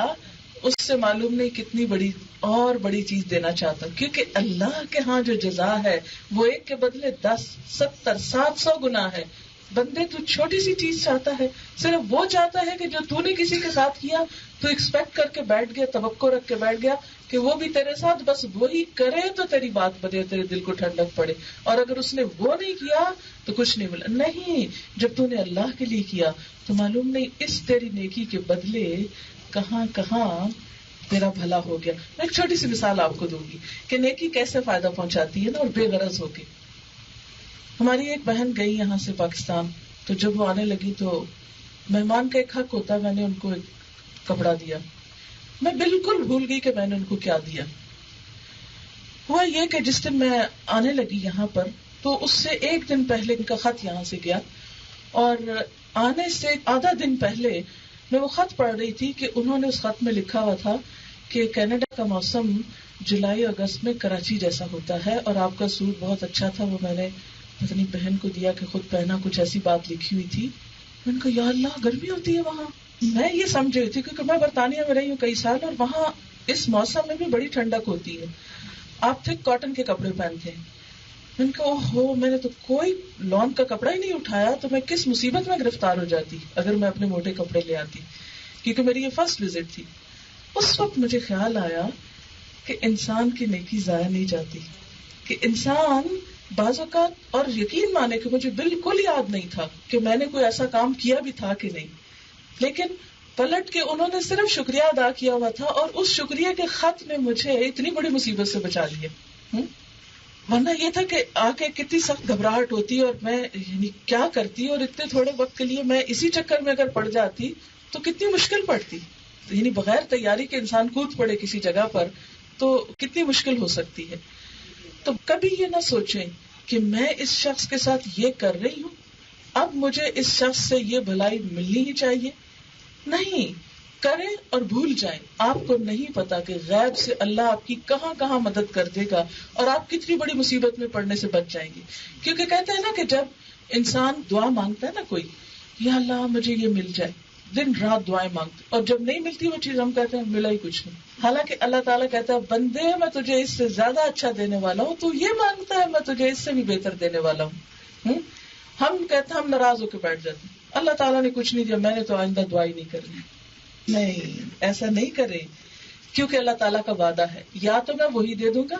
اس سے معلوم نہیں کتنی بڑی چیز دینا چاہتا، کیونکہ اللہ کے ہاں جو جزا ہے وہ ایک کے بدلے 10، 70، 700 گنا ہے. بندے تو چھوٹی سی چیز چاہتا ہے، صرف وہ چاہتا ہے کہ جو تو نے کسی کے ساتھ کیا تو ایکسپیکٹ کر کے بیٹھ گیا، توقع رکھ کے بیٹھ گیا کہ وہ بھی تیرے ساتھ بس وہی کرے تو تیری بات بنے، تیرے دل کو ٹھنڈک پڑے، اور اگر اس نے وہ نہیں کیا تو کچھ نہیں ملا. نہیں، جب تو نے اللہ کے لیے کیا تو معلوم نہیں اس تیری نیکی کے بدلے کہاں کہاں تیرا بھلا ہو گیا. میں ایک چھوٹی سی مثال آپ کو دوں گی کہ نیکی کیسے فائدہ پہنچاتی ہے نا، اور بے غرض ہو کے. ہماری ایک بہن گئی یہاں سے پاکستان، تو جب وہ آنے لگی تو مہمان کا ایک حق ہوتا ہے، میں نے ان کو ایک کپڑا دیا. میں بالکل بھول گئی کہ میں نے ان کو کیا دیا. ہوا یہ کہ جس دن میں آنے لگی یہاں پر، تو اس سے ایک دن پہلے ان کا خط یہاں سے گیا، اور آنے سے آدھا دن پہلے میں وہ خط پڑھ رہی تھی کہ انہوں نے اس خط میں لکھا ہوا تھا کہ کینیڈا کا موسم جولائی اگست میں کراچی جیسا ہوتا ہے، اور آپ کا سوٹ بہت اچھا تھا. وہ میں نے اپنی بہن کو دیا کہ خود پہنا، کچھ ایسی بات لکھی ہوئی تھی. میں نے کہا یا اللہ، گرمی ہوتی ہے وہاں. میں یہ سمجھ رہی تھی کیونکہ میں برطانیہ میں رہی ہوں کئی سال، اور وہاں اس موسم میں بھی بڑی ٹھنڈک ہوتی ہے. آپ تھک کاٹن کے کپڑے پہنتے ہیں. میں نے کہا اوہو، میں نے تو کوئی لون کا کپڑا ہی نہیں اٹھایا، تو میں کس مصیبت میں گرفتار ہو جاتی اگر میں اپنے موٹے کپڑے لے آتی، کیونکہ میری یہ فرسٹ وزٹ تھی. اس وقت مجھے خیال آیا کہ انسان کی نیکی ضائع نہیں جاتی، کہ انسان بعض اوقات، اور یقین مانے کہ مجھے بالکل یاد نہیں تھا کہ میں نے کوئی ایسا کام کیا بھی تھا کہ نہیں، لیکن پلٹ کے انہوں نے صرف شکریہ ادا کیا ہوا تھا، اور اس شکریہ کے خط نے مجھے اتنی بڑی مصیبت سے بچا لیا. ورنہ یہ تھا کہ آ کے کتنی سخت گھبراہٹ ہوتی، اور میں یعنی کیا کرتی، اور اتنے تھوڑے وقت کے لیے میں اسی چکر میں اگر پڑ جاتی تو کتنی مشکل پڑتی. یعنی بغیر تیاری کے انسان کود پڑے کسی جگہ پر تو کتنی مشکل ہو سکتی ہے. تو کبھی یہ نہ سوچیں کہ میں اس شخص کے ساتھ یہ کر رہی ہوں، اب مجھے اس شخص سے یہ بھلائی ملنی ہی چاہیے. نہیں کریں اور بھول جائیں. آپ کو نہیں پتا کہ غیب سے اللہ آپ کی کہاں کہاں مدد کر دے گا، اور آپ کتنی بڑی مصیبت میں پڑنے سے بچ جائیں گے. کیونکہ کہتے ہیں نا کہ جب انسان دعا مانگتا ہے نا کوئی، یا اللہ مجھے یہ مل جائے، دن رات دعائیں مانگتے، اور جب نہیں ملتی وہ چیز ہم کہتے ہیں ملا ہی کچھ نہیں. حالانکہ اللہ تعالیٰ کہتا ہے بندے میں تجھے اس سے زیادہ اچھا دینے والا ہوں، تو یہ مانگتا ہے میں تجھے اس سے بھی بہتر دینے والا ہوں. ہم کہتے ہیں، ہم ناراض ہو کے بیٹھ جاتے ہیں، اللہ تعالیٰ نے کچھ نہیں دیا، میں نے تو آئندہ دعا ہی نہیں کرنی. نہیں، ایسا نہیں کرے، کیونکہ اللہ تعالیٰ کا وعدہ ہے یا تو میں وہی دے دوں گا،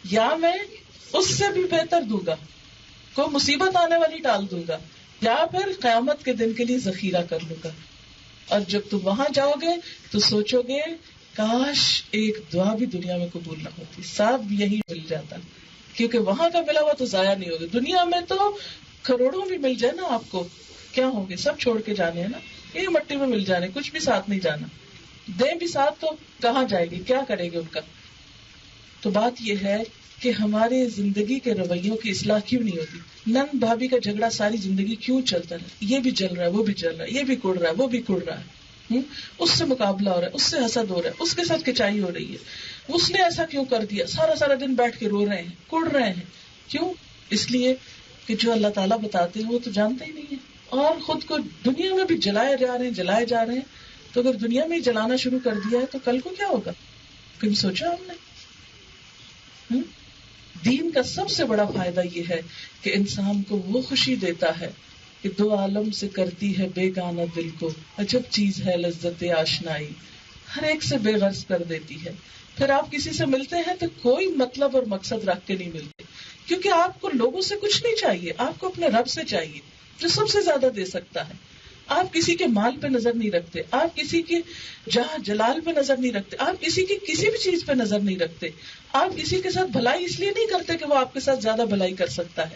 یا میں اس سے بھی بہتر دوں گا، کوئی مصیبت آنے والی ٹال دوں گا، یا پھر قیامت کے دن کے لیے ذخیرہ کر لوں گا. اور جب تم وہاں جاؤ گے تو سوچو گے کاش ایک دعا بھی دنیا میں قبول نہ ہوتی، سب یہی مل جاتا، کیونکہ وہاں کا ملا ہوا تو ضائع نہیں ہوگا. دنیا میں تو کروڑوں بھی مل جائے نا آپ کو، کیا ہوں گے، سب چھوڑ کے جانے ہیں نا، یہ مٹی میں مل جانے، کچھ بھی ساتھ نہیں جانا. دیں بھی ساتھ تو کہاں جائے گی، کیا کرے گی ان کا. تو بات یہ ہے کہ ہمارے زندگی کے رویوں کی اصلاح کیوں نہیں ہوتی. نند بھابھی کا جھگڑا ساری زندگی کیوں چلتا ہے، یہ بھی جل رہا ہے وہ بھی جل رہا ہے، یہ بھی کڑ رہا ہے وہ بھی کڑ رہا ہے، اس سے مقابلہ ہو رہا ہے، اس سے حسد ہو رہا ہے، اس کے ساتھ کچائی ہو رہی ہے، اس نے ایسا کیوں کر دیا، سارا سارا دن بیٹھ کے رو رہے ہیں، کڑ رہے ہیں. کیوں؟ اس لیے کہ جو اللہ تعالیٰ بتاتے ہیں وہ تو جانتے ہی نہیں ہے، اور خود کو دنیا میں بھی جلائے جا رہے ہیں. تو اگر دنیا میں ہی جلانا شروع کر دیا ہے تو کل کو کیا ہوگا، کبھی سوچا ہم نے؟ دین کا سب سے بڑا فائدہ یہ ہے کہ انسان کو وہ خوشی دیتا ہے کہ دو عالم سے کرتی ہے بیگانہ دل کو، عجب چیز ہے لذت آشنائی، ہر ایک سے بے غرض کر دیتی ہے. پھر آپ کسی سے ملتے ہیں تو کوئی مطلب اور مقصد رکھ کے نہیں ملتے، کیونکہ آپ کو لوگوں سے کچھ نہیں چاہیے، آپ کو اپنے رب سے چاہیے جو سب سے زیادہ دے سکتا ہے. آپ کسی کے مال پہ نظر نہیں رکھتے، آپ کسی کے جہاں جلال پہ نظر نہیں رکھتے، آپ کسی کی کسی بھی چیز پہ نظر نہیں رکھتے. آپ کسی کے ساتھ بھلائی اس لیے نہیں کرتے کہ وہ آپ کے ساتھ زیادہ بھلائی کر سکتا ہے،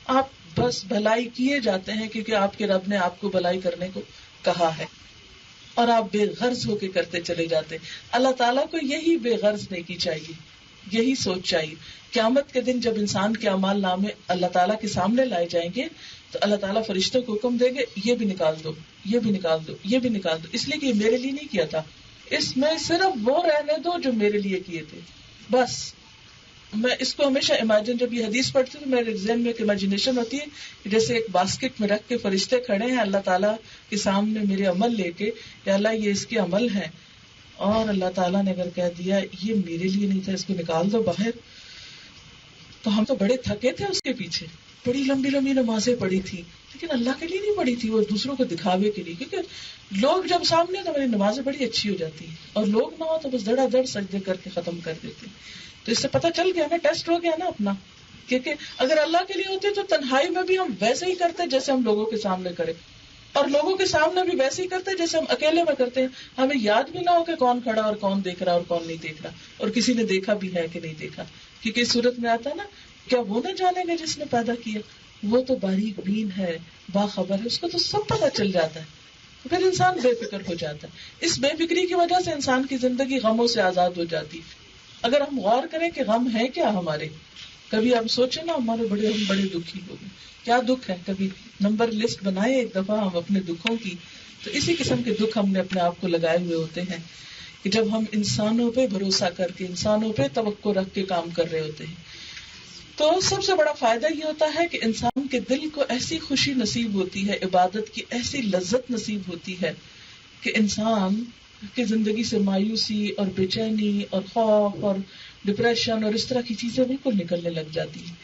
آپ بس بھلائی کیے جاتے ہیں کیونکہ آپ کے رب نے آپ کو بھلائی کرنے کو کہا ہے، اور آپ بے غرض ہو کے کرتے چلے جاتے. اللہ تعالیٰ کو یہی بے غرض نیکی چاہیے، یہی سوچ چاہیے. قیامت کے دن جب انسان کے اعمال نامے اللہ تعالیٰ کے سامنے لائے جائیں گے تو اللہ تعالیٰ فرشتوں کو حکم دیں گے یہ بھی نکال دو، یہ بھی نکال دو، یہ بھی نکال دو، اس لیے کہ یہ میرے لیے نہیں کیا تھا، اس میں صرف وہ رہنے دو جو میرے لیے کیے تھے. بس میں اس کو ہمیشہ امیجن، جب یہ حدیث پڑھتی ہوں تو میرے ذہن میں ایک امیجنیشن ہوتی ہے کہ جیسے ایک باسکٹ میں رکھ کے فرشتے کھڑے ہیں اللہ تعالیٰ کے سامنے میرے عمل لے کے، یا اللہ یہ اس کے عمل ہیں، اور اللہ تعالیٰ نے اگر کہہ دیا یہ میرے لیے نہیں تھا اس کو نکال دو باہر، تو ہم تو بڑے تھکے تھے اس کے پیچھے، بڑی لمبی لمبی نمازیں پڑھی تھی، لیکن اللہ کے لیے نہیں پڑھی تھی، وہ دوسروں کو دکھاوے کے لیے، کیونکہ لوگ جب سامنے تو میری نمازیں بڑی اچھی ہو جاتی ہیں، اور لوگ نہ ہو تو بس دڑا دڑ سجدے کر کے ختم کر دیتے. تو اس سے پتہ چل گیا نا، ٹیسٹ ہو گیا نا اپنا، کیونکہ اگر اللہ کے لیے ہوتے تو تنہائی میں بھی ہم ویسے ہی کرتے جیسے ہم لوگوں کے سامنے کریں. اور لوگوں کے سامنے بھی ویسے ہی کرتے ہیں جیسے ہم اکیلے میں کرتے ہیں. ہمیں یاد بھی نہ ہو کہ کون کھڑا اور کون دیکھ رہا اور کون نہیں دیکھ رہا, اور کسی نے دیکھا بھی ہے کہ نہیں دیکھا. کیونکہ اس صورت میں آتا ہے نا, کیا وہ نہ جانے گا جس نے پیدا کیا, وہ تو باریک بین ہے, باخبر ہے, اس کو تو سب پتہ چل جاتا ہے. پھر انسان بے فکر ہو جاتا ہے. اس بے فکری کی وجہ سے انسان کی زندگی غموں سے آزاد ہو جاتی. اگر ہم غور کریں کہ غم ہے کیا ہمارے, کبھی ہم سوچیں نا ہم بڑے دکھی ہو گئے, کیا دکھ ہے, کبھی نمبر لسٹ بنائے ایک دفعہ ہم اپنے دکھوں کی, تو اسی قسم کے دکھ ہم نے اپنے آپ کو لگائے ہوئے ہوتے ہیں کہ جب ہم انسانوں پہ بھروسہ کر کے, انسانوں پہ توقع رکھ کے کام کر رہے ہوتے ہیں. تو سب سے بڑا فائدہ یہ ہوتا ہے کہ انسان کے دل کو ایسی خوشی نصیب ہوتی ہے, عبادت کی ایسی لذت نصیب ہوتی ہے کہ انسان کی زندگی سے مایوسی اور بے چینی اور خوف اور ڈپریشن اور اس طرح کی چیزیں بالکل نکلنے لگ جاتی ہیں.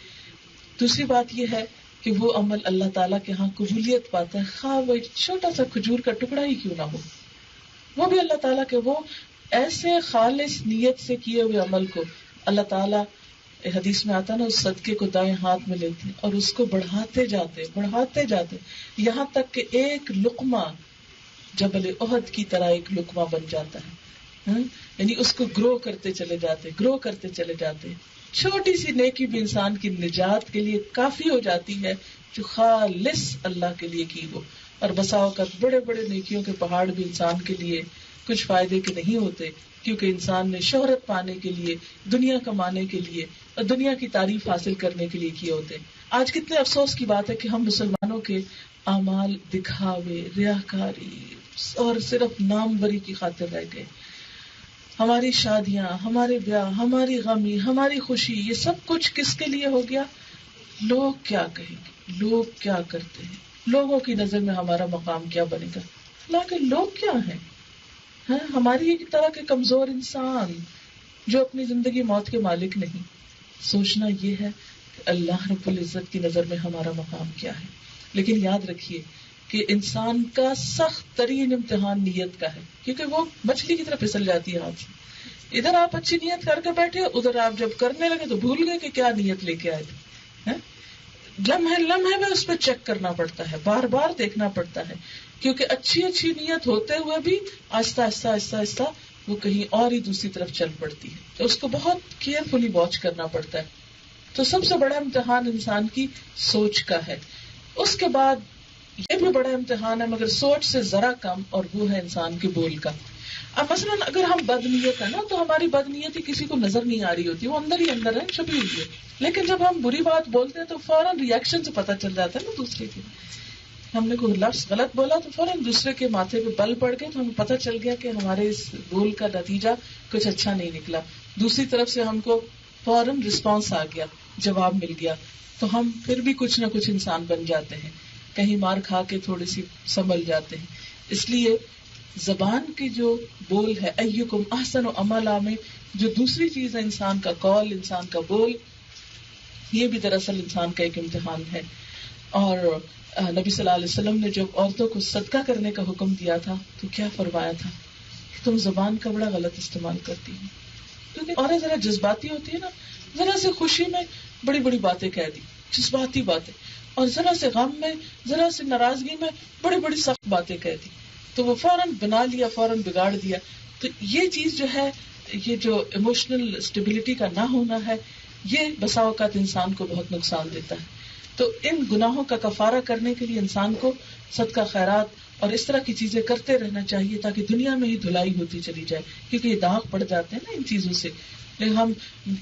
دوسری بات یہ ہے کہ وہ عمل اللہ تعالیٰ کے ہاں قبولیت پاتا ہے, خواہ وہ چھوٹا سا کھجور کا ٹکڑا ہی کیوں نہ ہو, وہ بھی اللہ تعالیٰ کے وہ ایسے خالص نیت سے کیے ہوئے عمل کو اللہ تعالیٰ, حدیث میں آتا نا, اس صدقے کو دائیں ہاتھ میں لیتے ہیں اور اس کو بڑھاتے جاتے یہاں تک کہ ایک لقمہ جبل احد کی طرح ایک لقمہ بن جاتا ہے. یعنی اس کو گرو کرتے چلے جاتے. چھوٹی سی نیکی بھی انسان کی نجات کے لیے کافی ہو جاتی ہے جو خالص اللہ کے لیے کی ہو. اور بسا اوقات بڑے بڑے نیکیوں کے پہاڑ بھی انسان کے لیے کچھ فائدے کے نہیں ہوتے, کیونکہ انسان نے شہرت پانے کے لیے, دنیا کمانے کے لیے اور دنیا کی تعریف حاصل کرنے کے لیے کیے ہوتے. آج کتنے افسوس کی بات ہے کہ ہم مسلمانوں کے اعمال دکھاوے, ریاکاری اور صرف نام بری کی خاطر رہ گئے. ہماری شادیاں, ہمارے بیاہ, ہماری غمی, ہماری خوشی, یہ سب کچھ کس کے لیے ہو گیا؟ لوگ کیا کہیں گے, لوگ کیا کرتے ہیں, لوگوں کی نظر میں ہمارا مقام کیا بنے گا. لیکن لوگ کیا ہیں؟ ہماری ایک طرح کے کمزور انسان جو اپنی زندگی موت کے مالک نہیں. سوچنا یہ ہے کہ اللہ رب العزت کی نظر میں ہمارا مقام کیا ہے. لیکن یاد رکھیے کہ انسان کا سخت ترین امتحان نیت کا ہے, کیونکہ وہ مچھلی کی طرح پھسل جاتی ہے ہاتھ سے. ادھر آپ اچھی نیت کر کے بیٹھے, ادھر آپ جب کرنے لگے تو بھول گئے کہ کیا نیت لے کے آئے تھے. لمحے میں اس پہ چیک کرنا پڑتا ہے, بار بار دیکھنا پڑتا ہے, کیونکہ اچھی نیت ہوتے ہوئے بھی آہستہ وہ کہیں اور ہی دوسری طرف چل پڑتی ہے. تو اس کو بہت کیئرفلی واچ کرنا پڑتا ہے. تو سب سے بڑا امتحان انسان کی سوچ کا ہے. اس کے بعد یہ بھی بڑا امتحان ہے مگر سوچ سے ذرا کم, اور وہ ہے انسان کے بول کا. اب مثلاً اگر ہم بد نیت ہے نا, تو ہماری بد نیتی کسی کو نظر نہیں آ رہی ہوتی, وہ اندر ہی اندر ہے, چھپی ہوئی ہے. لیکن جب ہم بری بات بولتے ہیں تو فوراً ریئیکشن سے پتہ چل جاتا ہے نا دوسرے کے. ہم نے کوئی لفظ غلط بولا تو فوراً دوسرے کے ماتھے پہ بل پڑ گئے, تو ہمیں پتہ چل گیا کہ ہمارے اس بول کا نتیجہ کچھ اچھا نہیں نکلا. دوسری طرف سے ہم کو فوراً رسپانس آ گیا, جواب مل گیا, تو ہم پھر بھی کچھ نہ کچھ انسان بن جاتے ہیں, کہیں مار کھا کے تھوڑی سی سنبھل جاتے ہیں. اس لیے زبان کی جو بول ہے, ایکم احسن عملا میں جو دوسری چیز ہے انسان کا قول, انسان کا بول, یہ بھی دراصل انسان کا ایک امتحان ہے. اور نبی صلی اللہ علیہ وسلم نے جب عورتوں کو صدقہ کرنے کا حکم دیا تھا تو کیا فرمایا تھا کہ تم زبان کا بڑا غلط استعمال کرتی ہیں. کیونکہ عورت ذرا جذباتی ہوتی ہے نا, ذرا سے خوشی میں بڑی بڑی باتیں کہہ دی, جذباتی باتیں, اور ذرا سے غم میں, ذرا سے ناراضگی میں بڑی بڑی سخت باتیں کہہ دی, تو وہ فوراً بنا لیا, فوراً بگاڑ دیا. تو یہ چیز جو ہے, یہ جو ایموشنل اسٹیبلٹی کا نہ ہونا ہے, یہ بسا اوقات انسان کو بہت نقصان دیتا ہے. تو ان گناہوں کا کفارہ کرنے کے لیے انسان کو صدقہ خیرات اور اس طرح کی چیزیں کرتے رہنا چاہیے تاکہ دنیا میں ہی دھلائی ہوتی چلی جائے, کیونکہ یہ داغ پڑ جاتے ہیں نا ان چیزوں سے. لیکن ہم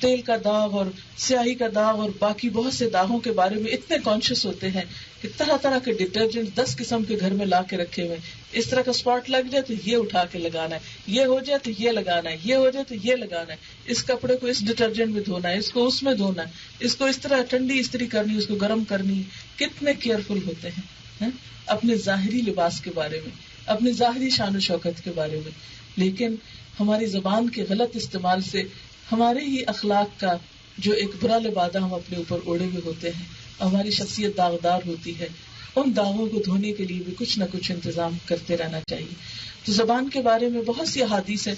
تیل کا داغ اور سیاہی کا داغ اور باقی بہت سے داغوں کے بارے میں اتنے کانشیس ہوتے ہیں کہ طرح طرح کے ڈٹرجنٹ 10 قسم کے گھر میں لا کے رکھے ہوئے. اس طرح کا اسپاٹ لگ جائے تو یہ اٹھا کے لگانا ہے, یہ ہو جائے تو یہ لگانا ہے, یہ ہو جائے تو یہ لگانا ہے, اس کپڑے کو اس ڈٹرجنٹ میں دھونا ہے, اس کو اس میں دھونا ہے, اس کو اس طرح ٹھنڈی استری کرنی, اس کو گرم کرنی. کتنے کیئرفل ہوتے ہیں اپنے ظاہری لباس کے بارے میں, اپنے ظاہری شان و شوکت کے بارے میں. لیکن ہماری زبان کے غلط استعمال سے ہمارے ہی اخلاق کا جو ایک برا لبادہ ہم اپنے اوپر اوڑے ہوئے ہوتے ہیں, ہماری شخصیت داغدار ہوتی ہے. ان داغوں کو دھونے کے لیے بھی کچھ نہ کچھ انتظام کرتے رہنا چاہیے. تو زبان کے بارے میں بہت سی احادیث ہیں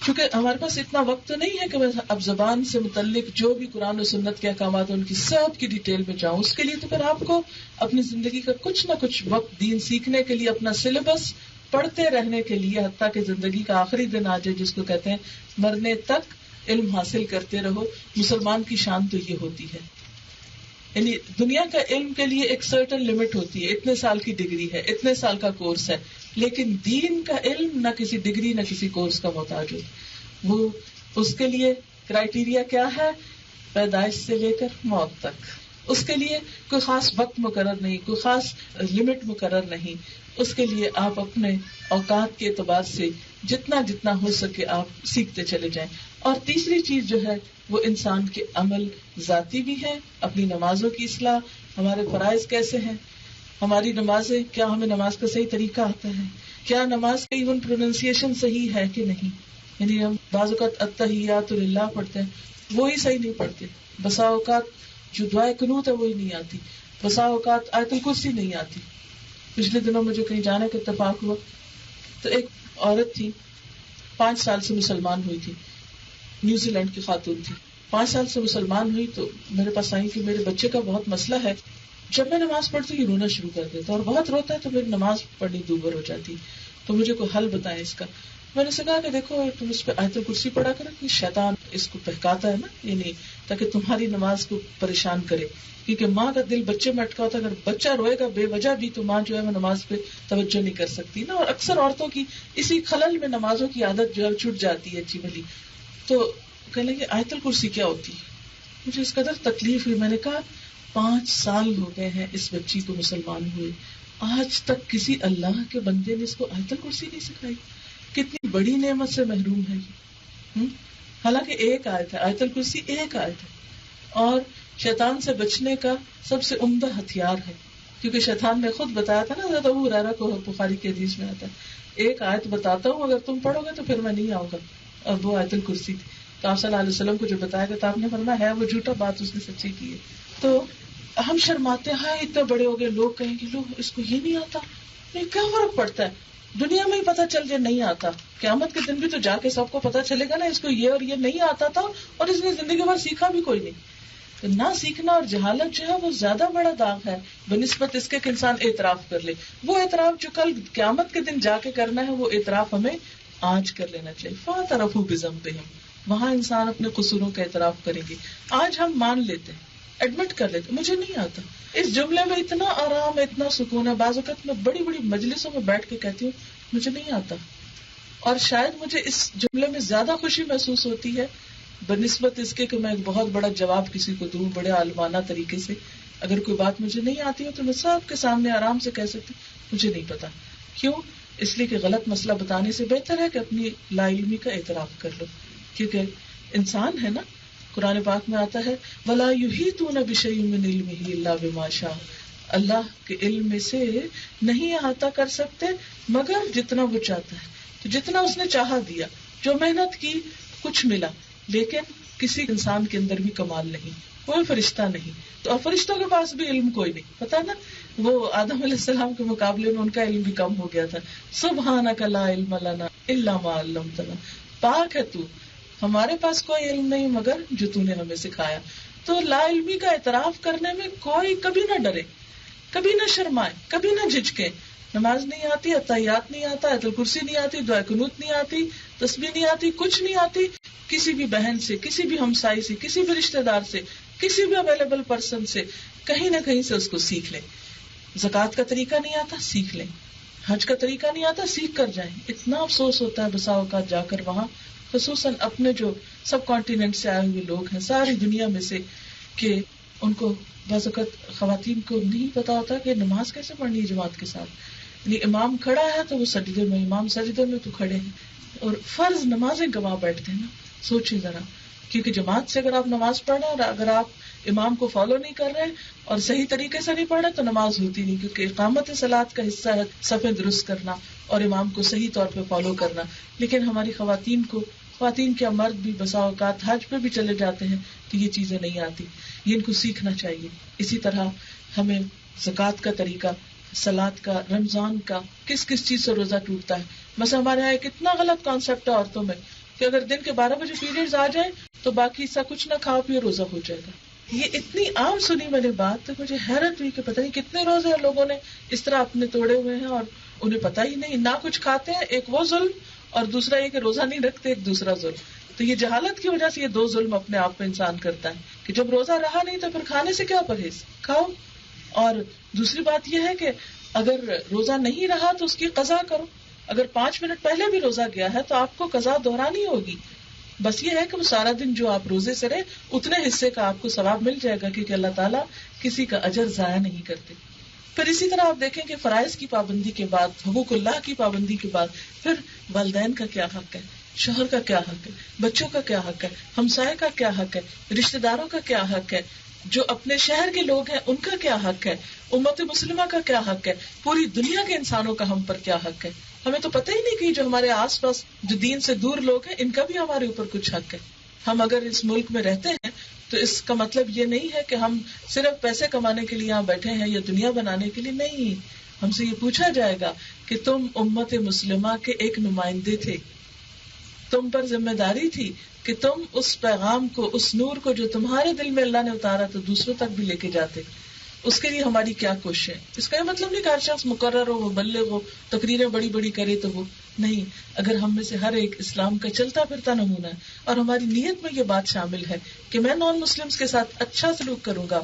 کیونکہ ہمارے پاس اتنا وقت تو نہیں ہے کہ میں اب زبان سے متعلق جو بھی قرآن و سنت کے احکامات ہیں ان کی سب کی ڈیٹیل میں جاؤں. اس کے لیے تو پھر آپ کو اپنی زندگی کا کچھ نہ کچھ وقت دین سیکھنے کے لیے، اپنا سلیبس پڑھتے رہنے کے لیے، حتیٰ کہ زندگی کا آخری دن آ جائے، جس کو کہتے ہیں مرنے تک علم حاصل کرتے رہو. مسلمان کی شان تو یہ ہوتی ہے. یعنی دنیا کا علم کے لیے ایک سرٹن لمٹ ہوتی ہے، اتنے سال کی ڈگری ہے، اتنے سال کا کورس ہے. لیکن دین کا علم نہ کسی ڈگری نہ کسی کورس کا محتاج ہو. وہ اس کے لیے کرائیٹیریا کیا ہے؟ پیدائش سے لے کر موت تک. اس کے لیے کوئی خاص وقت مقرر نہیں، کوئی خاص لمٹ مقرر نہیں. اس کے لیے آپ اپنے اوقات کے اعتبار سے جتنا جتنا ہو سکے آپ سیکھتے چلے جائیں. اور تیسری چیز جو ہے وہ انسان کے عمل ذاتی بھی ہے. اپنی نمازوں کی اصلاح، ہمارے فرائض کیسے ہیں، ہماری نمازیں، کیا ہمیں نماز کا صحیح طریقہ آتا ہے، کیا نماز کا ایون پروننسیشن صحیح ہے کہ نہیں. یعنی ہم بعض اوقات التحیات للہ پڑھتے ہیں، وہی صحیح نہیں پڑھتے. بسا اوقات جو دعائے قنوت ہے وہی نہیں آتی، بسا اوقات آیت الکرسی نہیں آتی. پچھلے دنوں مجھے کہیں جانے کا اتفاق ہوا تو ایک عورت تھی، 5 سال سے مسلمان ہوئی تھی، نیوزی لینڈ کی خاتون تھی. 5 سال سے مسلمان ہوئی تو میرے پاس آئی کہ میرے بچے کا بہت مسئلہ ہے. جب میں نماز پڑھتی ہوں رونا شروع کر دیتا اور بہت روتا ہے تو میری نماز پڑھنی دوبر ہو جاتی. تو مجھے کوئی حل بتائیں اس کا. میں نے کہا کہ دیکھو تم اس پہ آیت الکرسی پڑھا کرو کہ شیطان اس کو بہکاتا ہے نا، یعنی تاکہ تمہاری نماز کو پریشان کرے. کیونکہ ماں کا دل بچے میں اٹکا ہوتا ہے، اگر بچہ روئے گا بے وجہ بھی تو ماں جو ہے وہ نماز پہ توجہ نہیں کر سکتی نا. اور اکثر عورتوں کی اسی خلل میں نمازوں کی عادت جو ہے چھوٹ جاتی ہے اچھی بھلی. تو کہنے لگے آیت الکرسی کیا ہوتی ہے. مجھے اس قدر تکلیف ہوئی. میں نے کہا 5 سال ہو گئے ہیں اس بچی کو مسلمان ہوئے، آج تک کسی اللہ کے بندے نے اس کو آیت الکرسی نہیں سکھائی. کتنی بڑی نعمت سے محروم ہے یہ. حالانکہ ایک آیت ہے، آیت الکرسی ایک آیت ہے، اور شیطان سے بچنے کا سب سے عمدہ ہتھیار ہے. کیونکہ شیطان نے خود بتایا تھا نا، حضرت ابو ہریرہ کو بخاری کی حدیث میں آتا ہے، ایک آیت بتاتا ہوں اگر تم پڑھو گے تو پھر میں نہیں آؤں گا، اور وہ آیت الکرسی تھی. تو آپ صلی اللہ علیہ وسلم کو جو بتایا گیا تو آپ نے فرمایا ہے وہ جھوٹا، بات اس نے سچی کی ہے. تو ہم شرماتے ہیں، اتنے بڑے ہو گئے، لوگ کہیں گے لوگ اس کو یہ نہیں آتا. یہ کیا فرق پڑتا ہے، دنیا میں ہی پتا چل جائے نہیں آتا، قیامت کے دن بھی تو جا کے سب کو پتا چلے گا نا اس کو یہ اور یہ نہیں آتا تھا اور اس نے زندگی بھر سیکھا بھی کوئی نہیں. تو نہ سیکھنا اور جہالت جو ہے وہ زیادہ بڑا داغ ہے بنسبت اس کے کہ انسان اعتراف کر لے. وہ اعتراف جو کل قیامت کے دن جا کے کرنا ہے وہ اعتراف ہمیں آج کر لینا چاہیے. فاعترفوا بذنبہم، وہاں انسان اپنے قصوروں کا اعتراف کریں گے. آج ہم مان لیتے ہیں، ایڈمٹ کر لیتے مجھے نہیں آتا. اس جملے میں اتنا آرام، اتنا سکون ہے. بعض اوقات میں بڑی بڑی مجلسوں میں بیٹھ کے کہتی ہوں مجھے نہیں آتا، اور شاید مجھے اس جملے میں زیادہ خوشی محسوس ہوتی ہے بنسبت اس کے کہ میں ایک بہت بڑا جواب کسی کو دوں بڑے عالمانہ طریقے سے. اگر کوئی بات مجھے نہیں آتی ہو تو میں سب کے سامنے آرام سے کہہ سکتی مجھے نہیں پتا. کیوں؟ اس لیے کہ غلط مسئلہ بتانے سے بہتر ہے کہ اپنی لا علمی کا اعتراف کر لو. کیونکہ انسان ہے نا، قرآن پاک میں آتا ہے وَلَا يُحِيطُونَ بِشَيْءٍ مِّنْ عِلْمِهِ إِلَّا بِمَا شَاءَ، اللہ کے علم میں سے نہیں احاطہ کر سکتے مگر جتنا وہ چاہتا ہے. تو جتنا اس نے چاہا دیا، جو محنت کی کچھ ملا. لیکن کسی انسان کے اندر بھی کمال نہیں، کوئی فرشتہ نہیں. تو فرشتوں کے پاس بھی علم کوئی نہیں، پتا نا وہ آدم علیہ السلام کے مقابلے میں ان کا علم بھی کم ہو گیا تھا. سبحانک لا علم لنا الا ما علمتنا، پاک ہے تو، ہمارے پاس کوئی علم نہیں مگر جو تو نے ہمیں سکھایا. تو لا علمی کا اعتراف کرنے میں کوئی کبھی نہ ڈرے، کبھی نہ شرمائے، کبھی نہ جھجکے. نماز نہیں آتی، اتحیات نہیں آتا، آیت الکرسی نہیں آتی، دعا قنوت نہیں آتی، تسبیح نہیں آتی، کچھ نہیں آتی، کسی بھی بہن سے، کسی بھی ہمسائی سے، کسی بھی رشتہ دار سے، کسی بھی اویلیبل پرسن سے کہیں نہ کہیں سے اس کو سیکھ لیں. زکوٰۃ کا طریقہ نہیں آتا، سیکھ لیں. حج کا طریقہ نہیں آتا، سیکھ کر جائیں. اتنا افسوس ہوتا ہے بسا اوقات جا کر وہاں، خصوصاً اپنے جو سب کانٹیننٹ سے آئے ہوئے لوگ ہیں ساری دنیا میں سے، کہ ان کو بعض اوقات خواتین کو نہیں پتا ہوتا کہ نماز کیسے پڑھنی ہے جماعت کے ساتھ. یعنی امام کھڑا ہے تو وہ سجدے میں، امام سجدے میں تو کھڑے ہیں، اور فرض نمازیں گوا بیٹھتے ہیں نا. سوچیں ذرا، کیونکہ جماعت سے اگر آپ نماز پڑھ رہے ہیں اور اگر آپ امام کو فالو نہیں کر رہے اور صحیح طریقے سے نہیں پڑھ رہے تو نماز ہوتی نہیں. کیونکہ اقامت صلاۃ کا حصہ ہے صفیں درست کرنا اور امام کو صحیح طور پہ فالو کرنا. لیکن ہماری خواتین کیا مرد بھی بسا اوقات حج پہ بھی چلے جاتے ہیں تو یہ چیزیں نہیں آتی. یہ ان کو سیکھنا چاہیے. اسی طرح ہمیں زکوٰۃ کا طریقہ، صلاۃ کا، رمضان کا، کس کس چیز سے روزہ ٹوٹتا ہے. مثلا ہمارے یہاں ایک اتنا غلط کانسیپٹ ہے عورتوں میں کہ اگر دن کے 12 بجے پیریڈز آ جائے تو باقی سا کچھ نہ کھاؤ پیو روزہ ہو جائے گا. یہ اتنی عام سنی میں نے بات تو مجھے حیرت ہوئی کہ پتہ نہیں کتنے روزے لوگوں نے اس طرح اپنے توڑے ہوئے ہیں اور انہیں پتہ ہی نہیں, نہ کچھ کھاتے ہیں. ایک وہ ظلم اور دوسرا یہ کہ روزہ نہیں رکھتے, ایک دوسرا ظلم. تو یہ جہالت کی وجہ سے یہ دو ظلم اپنے آپ میں انسان کرتا ہے کہ جب روزہ رہا نہیں تو پھر کھانے سے کیا پرہیز, کھاؤ. اور دوسری بات یہ ہے کہ اگر روزہ نہیں رہا تو اس کی قضا کرو. اگر 5 منٹ پہلے بھی روزہ گیا ہے تو آپ کو قضا دہرانی ہوگی. بس یہ ہے کہ وہ سارا دن جو آپ روزے سے رہے اتنے حصے کا آپ کو ثواب مل جائے گا, کیونکہ اللہ تعالیٰ کسی کا اجر ضائع نہیں کرتے. پھر اسی طرح آپ دیکھیں کہ فرائض کی پابندی کے بعد, حقوق اللہ کی پابندی کے بعد پھر والدین کا کیا حق ہے, شوہر کا کیا حق ہے, بچوں کا کیا حق ہے, ہمسائے کا کیا حق ہے, رشتہ داروں کا کیا حق ہے, جو اپنے شہر کے لوگ ہیں ان کا کیا حق ہے, امت مسلمہ کا کیا حق ہے, پوری دنیا کے انسانوں کا ہم پر کیا حق ہے. ہمیں تو پتہ ہی نہیں کہ جو ہمارے آس پاس جو دین سے دور لوگ ہیں ان کا بھی ہمارے اوپر کچھ حق ہے. ہم اگر اس ملک میں رہتے ہیں تو اس کا مطلب یہ نہیں ہے کہ ہم صرف پیسے کمانے کے لیے یہاں بیٹھے ہیں یا دنیا بنانے کے لیے. نہیں, ہم سے یہ پوچھا جائے گا کہ تم امت مسلمہ کے ایک نمائندے تھے, تم پر ذمہ داری تھی کہ تم اس پیغام کو, اس نور کو جو تمہارے دل میں اللہ نے اتارا تو دوسروں تک بھی لے کے جاتے. اس کے لیے ہماری کیا کوشش ہے. اس کا یہ مطلب نہیں کہ ہر شخص مقرر ہو, وہ مبلغ ہو, تقریریں بڑی بڑی کرے تو وہ نہیں. اگر ہم میں سے ہر ایک اسلام کا چلتا پھرتا نمونہ ہے اور ہماری نیت میں یہ بات شامل ہے کہ میں نان مسلمز کے ساتھ اچھا سلوک کروں گا,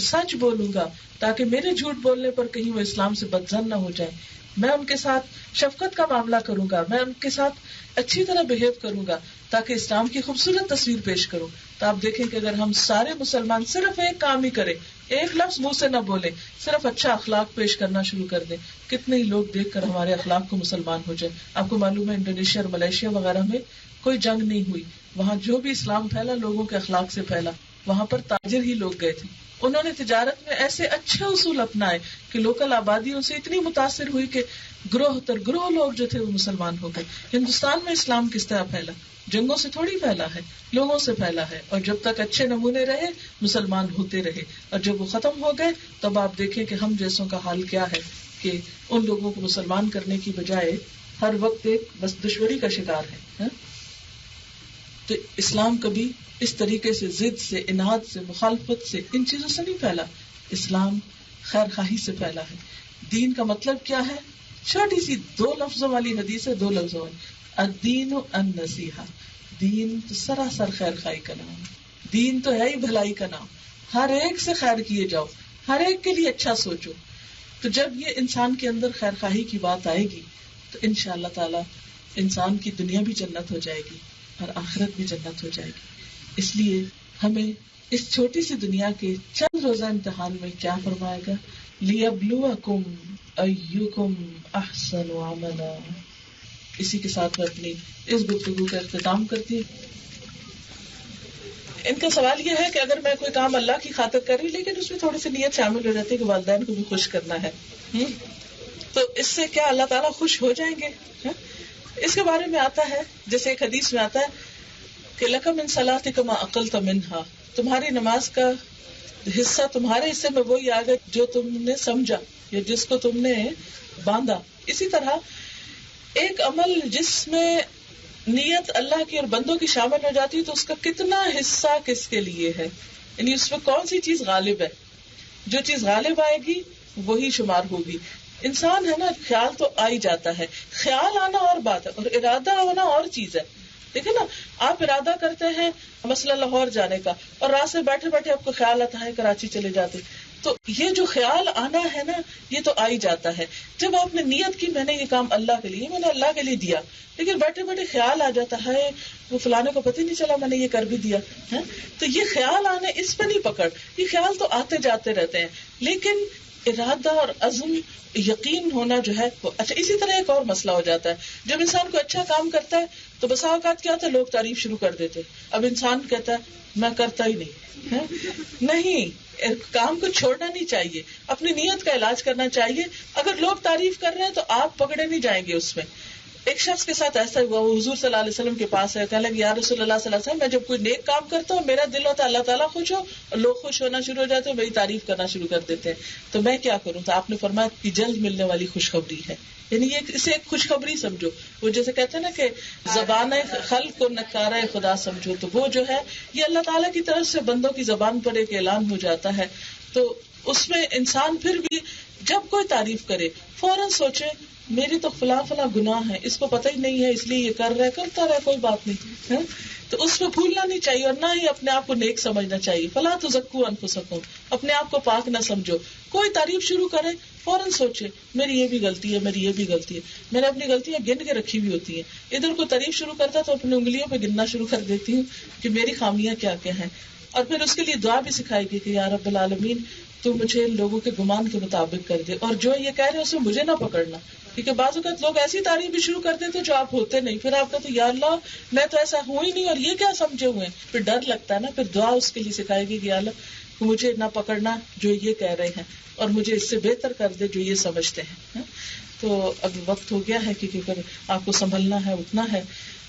سچ بولوں گا تاکہ میرے جھوٹ بولنے پر کہیں وہ اسلام سے بدظن نہ ہو جائے, میں ان کے ساتھ شفقت کا معاملہ کروں گا, میں ان کے ساتھ اچھی طرح بہیو کروں گا تاکہ اسلام کی خوبصورت تصویر پیش کروں, تو آپ دیکھیں کہ اگر ہم سارے مسلمان صرف ایک کام ہی کریں, ایک لفظ منہ سے نہ بولے, صرف اچھا اخلاق پیش کرنا شروع کر دیں, کتنے ہی لوگ دیکھ کر ہمارے اخلاق کو مسلمان ہو جائیں. آپ کو معلوم ہے انڈونیشیا اور ملیشیا وغیرہ میں کوئی جنگ نہیں ہوئی, وہاں جو بھی اسلام پھیلا لوگوں کے اخلاق سے پھیلا. وہاں پر تاجر ہی لوگ گئے تھے, انہوں نے تجارت میں ایسے اچھے اصول اپنائے کہ لوکل آبادیوں سے اتنی متاثر ہوئی کہ گروہ تر گروہ لوگ جو تھے وہ مسلمان ہو گئے. ہندوستان میں اسلام کس طرح پھیلا؟ جنگوں سے تھوڑی پھیلا ہے, لوگوں سے پھیلا ہے, اور جب تک اچھے نمونے رہے مسلمان ہوتے رہے, اور جب وہ ختم ہو گئے تب آپ دیکھیں کہ ہم جیسوں کا حال کیا ہے کہ ان لوگوں کو مسلمان کرنے کی بجائے ہر وقت ایک بس دشمنی کا شکار ہے. تو اسلام کبھی اس طریقے سے ضد سے, اناد سے, مخالفت سے, ان چیزوں سے نہیں پھیلا. اسلام خیر خواہی سے پھیلا ہے. دین کا مطلب کیا ہے؟ چھوٹی سی 2 لفظوں والی حدیث ہے, 2 لفظوں والی, الدین النصیحہ. دین تو سراسر خیر خواہی کا نام, دین تو ہے ہی بھلائی کا نام. ہر ایک سے خیر کیے جاؤ, ہر ایک کے لیے اچھا سوچو. تو جب یہ انسان کے اندر خیر خواہی کی بات آئے گی تو انشاءاللہ تعالی انسان کی دنیا بھی جنت ہو جائے گی اور آخرت بھی جنت ہو جائے گی. اس لیے ہمیں اس چھوٹی سی دنیا کے چند روزہ امتحان میں کیا فرمائے گا؟ لِيَبْلُوَكُمْ أَيُّكُمْ أَحْسَنُ عَمَلًا. اسی کے ساتھ میں اپنی اس گفتگو کا اختتام کرتی ہوں. ان کا سوال یہ ہے کہ اگر میں کوئی کام اللہ کی خاطر کر رہی لیکن اس میں تھوڑی سی نیت شامل ہو جاتی ہے کہ والدین کو بھی خوش کرنا ہے, تو اس سے کیا اللہ تعالیٰ خوش ہو جائیں گے؟ اس کے بارے میں آتا ہے, جیسے ایک حدیث میں آتا ہے کہ لَكَ مِن صَلَاتِكَ مَا أَقَلْتَ مِنْهَا, تمہاری نماز کا حصہ تمہارے حصے میں وہی آ گیا جو تم نے سمجھا یا جس کو تم نے باندھا. اسی طرح ایک عمل جس میں نیت اللہ کی اور بندوں کی شامل ہو جاتی ہے تو اس کا کتنا حصہ کس کے لیے ہے, یعنی اس میں کون سی چیز غالب ہے. جو چیز غالب آئے گی وہی شمار ہوگی. انسان ہے نا, خیال تو آ ہی جاتا ہے, خیال آنا اور بات ہے اور ارادہ ہونا اور چیز ہے. دیکھیں نا, آپ ارادہ کرتے ہیں مثلا لاہور جانے کا اور رات سے بیٹھے بیٹھے آپ کو خیال آتا ہے کراچی چلے جاتے, تو یہ جو خیال آنا ہے نا یہ تو آ ہی جاتا ہے. جب آپ نے نیت کی میں نے یہ کام اللہ کے لیے, میں نے اللہ کے لیے دیا, لیکن بیٹھے بیٹھے خیال آ جاتا ہے وہ فلانے کو پتہ نہیں چلا میں نے یہ کر بھی دیا ہے, تو یہ خیال آنے اس پہ نہیں پکڑ, یہ خیال تو آتے جاتے رہتے ہیں, لیکن ارادہ اور عزم یقین ہونا جو ہے وہ اچھا. اسی طرح ایک اور مسئلہ ہو جاتا ہے, جب انسان کو اچھا کام کرتا ہے تو بسا اوقات کیا ہوتا ہے لوگ تعریف شروع کر دیتے, اب انسان کہتا ہے میں کرتا ہی نہیں. کام کو چھوڑنا نہیں چاہیے, اپنی نیت کا علاج کرنا چاہیے. اگر لوگ تعریف کر رہے ہیں تو آپ پکڑے نہیں جائیں گے اس میں. ایک شخص کے ساتھ ایسا ہوا، وہ حضور صلی اللہ علیہ وسلم کے پاس ہے، کہنے لگے یا رسول اللہ صلی اللہ علیہ وسلم، میں جب کوئی نیک کام کرتا ہوں میرا دل ہوتا ہے اللہ تعالیٰ خوش ہو، اور لوگ خوش ہونا شروع ہو جاتے ہیں، میری تعریف کرنا شروع کر دیتے ہیں، تو میں کیا کروں؟ تو آپ نے فرمایا کہ جلد ملنے والی خوشخبری ہے، یعنی یہ اسے ایک خوشخبری سمجھو. وہ جیسے کہتے ہیں نا کہ زبان خلق کو نکارہ خدا سمجھو، تو وہ جو ہے یہ اللہ تعالیٰ کی طرف سے بندوں کی زبان پر ایک اعلان ہو جاتا ہے. تو اس میں انسان پھر بھی جب کوئی تعریف کرے فوراً سوچے میری تو فلاں فلاں گناہ ہے، اس کو پتہ ہی نہیں ہے اس لیے یہ کرتا رہے کوئی بات نہیں ہے، تو اس میں بھولنا نہیں چاہیے اور نہ ہی اپنے آپ کو نیک سمجھنا چاہیے. فلا تزکوا انفسکم، اپنے آپ کو پاک نہ سمجھو. کوئی تعریف شروع کرے فوراً سوچے میری یہ بھی غلطی ہے، میری یہ بھی غلطی ہے. میں نے اپنی غلطیاں گن کے رکھی ہوئی ہوتی ہیں، ادھر کو تعریف شروع کرتا تو اپنی انگلیوں پہ گننا شروع کر دیتی ہوں کہ میری خامیاں کیا کیا ہیں. اور پھر اس کے لیے دعا بھی سکھائے گی کہ یا رب العالمین تو مجھے لوگوں کے گمان کے مطابق کر دے، اور جو یہ کہہ رہے ہیں اسے مجھے نہ پکڑنا، کیونکہ بعض اوقات لوگ ایسی تعریف بھی شروع کر دیتے جو آپ ہوتے نہیں، پھر آپ کہتے یا اللہ میں تو ایسا ہوں ہی نہیں اور یہ کیا سمجھے ہوئے ہیں، پھر ڈر لگتا ہے نا. پھر دعا اس کے لیے سکھائے گی کہ یا اللہ مجھے نہ پکڑنا جو یہ کہہ رہے ہیں، اور مجھے اس سے بہتر کر دے جو یہ سمجھتے ہیں. تو اب وقت ہو گیا ہے کیونکہ آپ کو سنبھلنا ہے، اٹھنا ہے.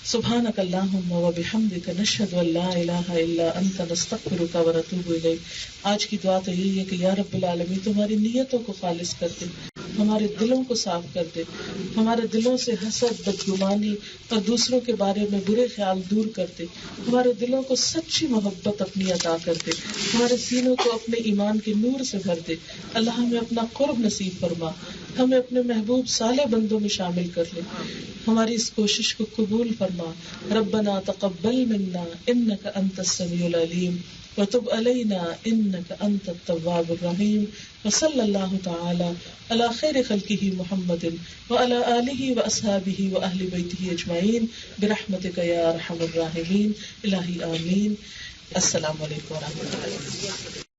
سبحانک اللہم وبحمدک نشہد ان لا الہ الا انت نستغفرک ونتوب الیک. آج کی دعا تو یہی ہے کہ یا رب العالمین تمہاری نیتوں کو خالص کر دے، ہمارے دلوں کو صاف کر دے، ہمارے دلوں سے حسد، بدگمانی اور دوسروں کے بارے میں برے خیال دور کر دے، ہمارے دلوں کو سچی محبت اپنی عطا کر دے، ہمارے سینوں کو اپنے ایمان کے نور سے بھر دے. اللہ ہمیں اپنا قرب نصیب فرما، ہمیں اپنے محبوب صالح بندوں میں شامل کر لے، ہماری اس کوشش کو قبول فرما. ربنا تقبل منا انک انت السمیع العلیم وتب علینا انک انت التواب الرحیم. وصلی اللہ تعالی علی خیر خلقہ محمد وعلی آلہ واصحابہ واہل بیتہ اجمعین برحمتک یا ارحم الراحمین. الہی آمین. السلام علیکم ورحمۃ اللہ.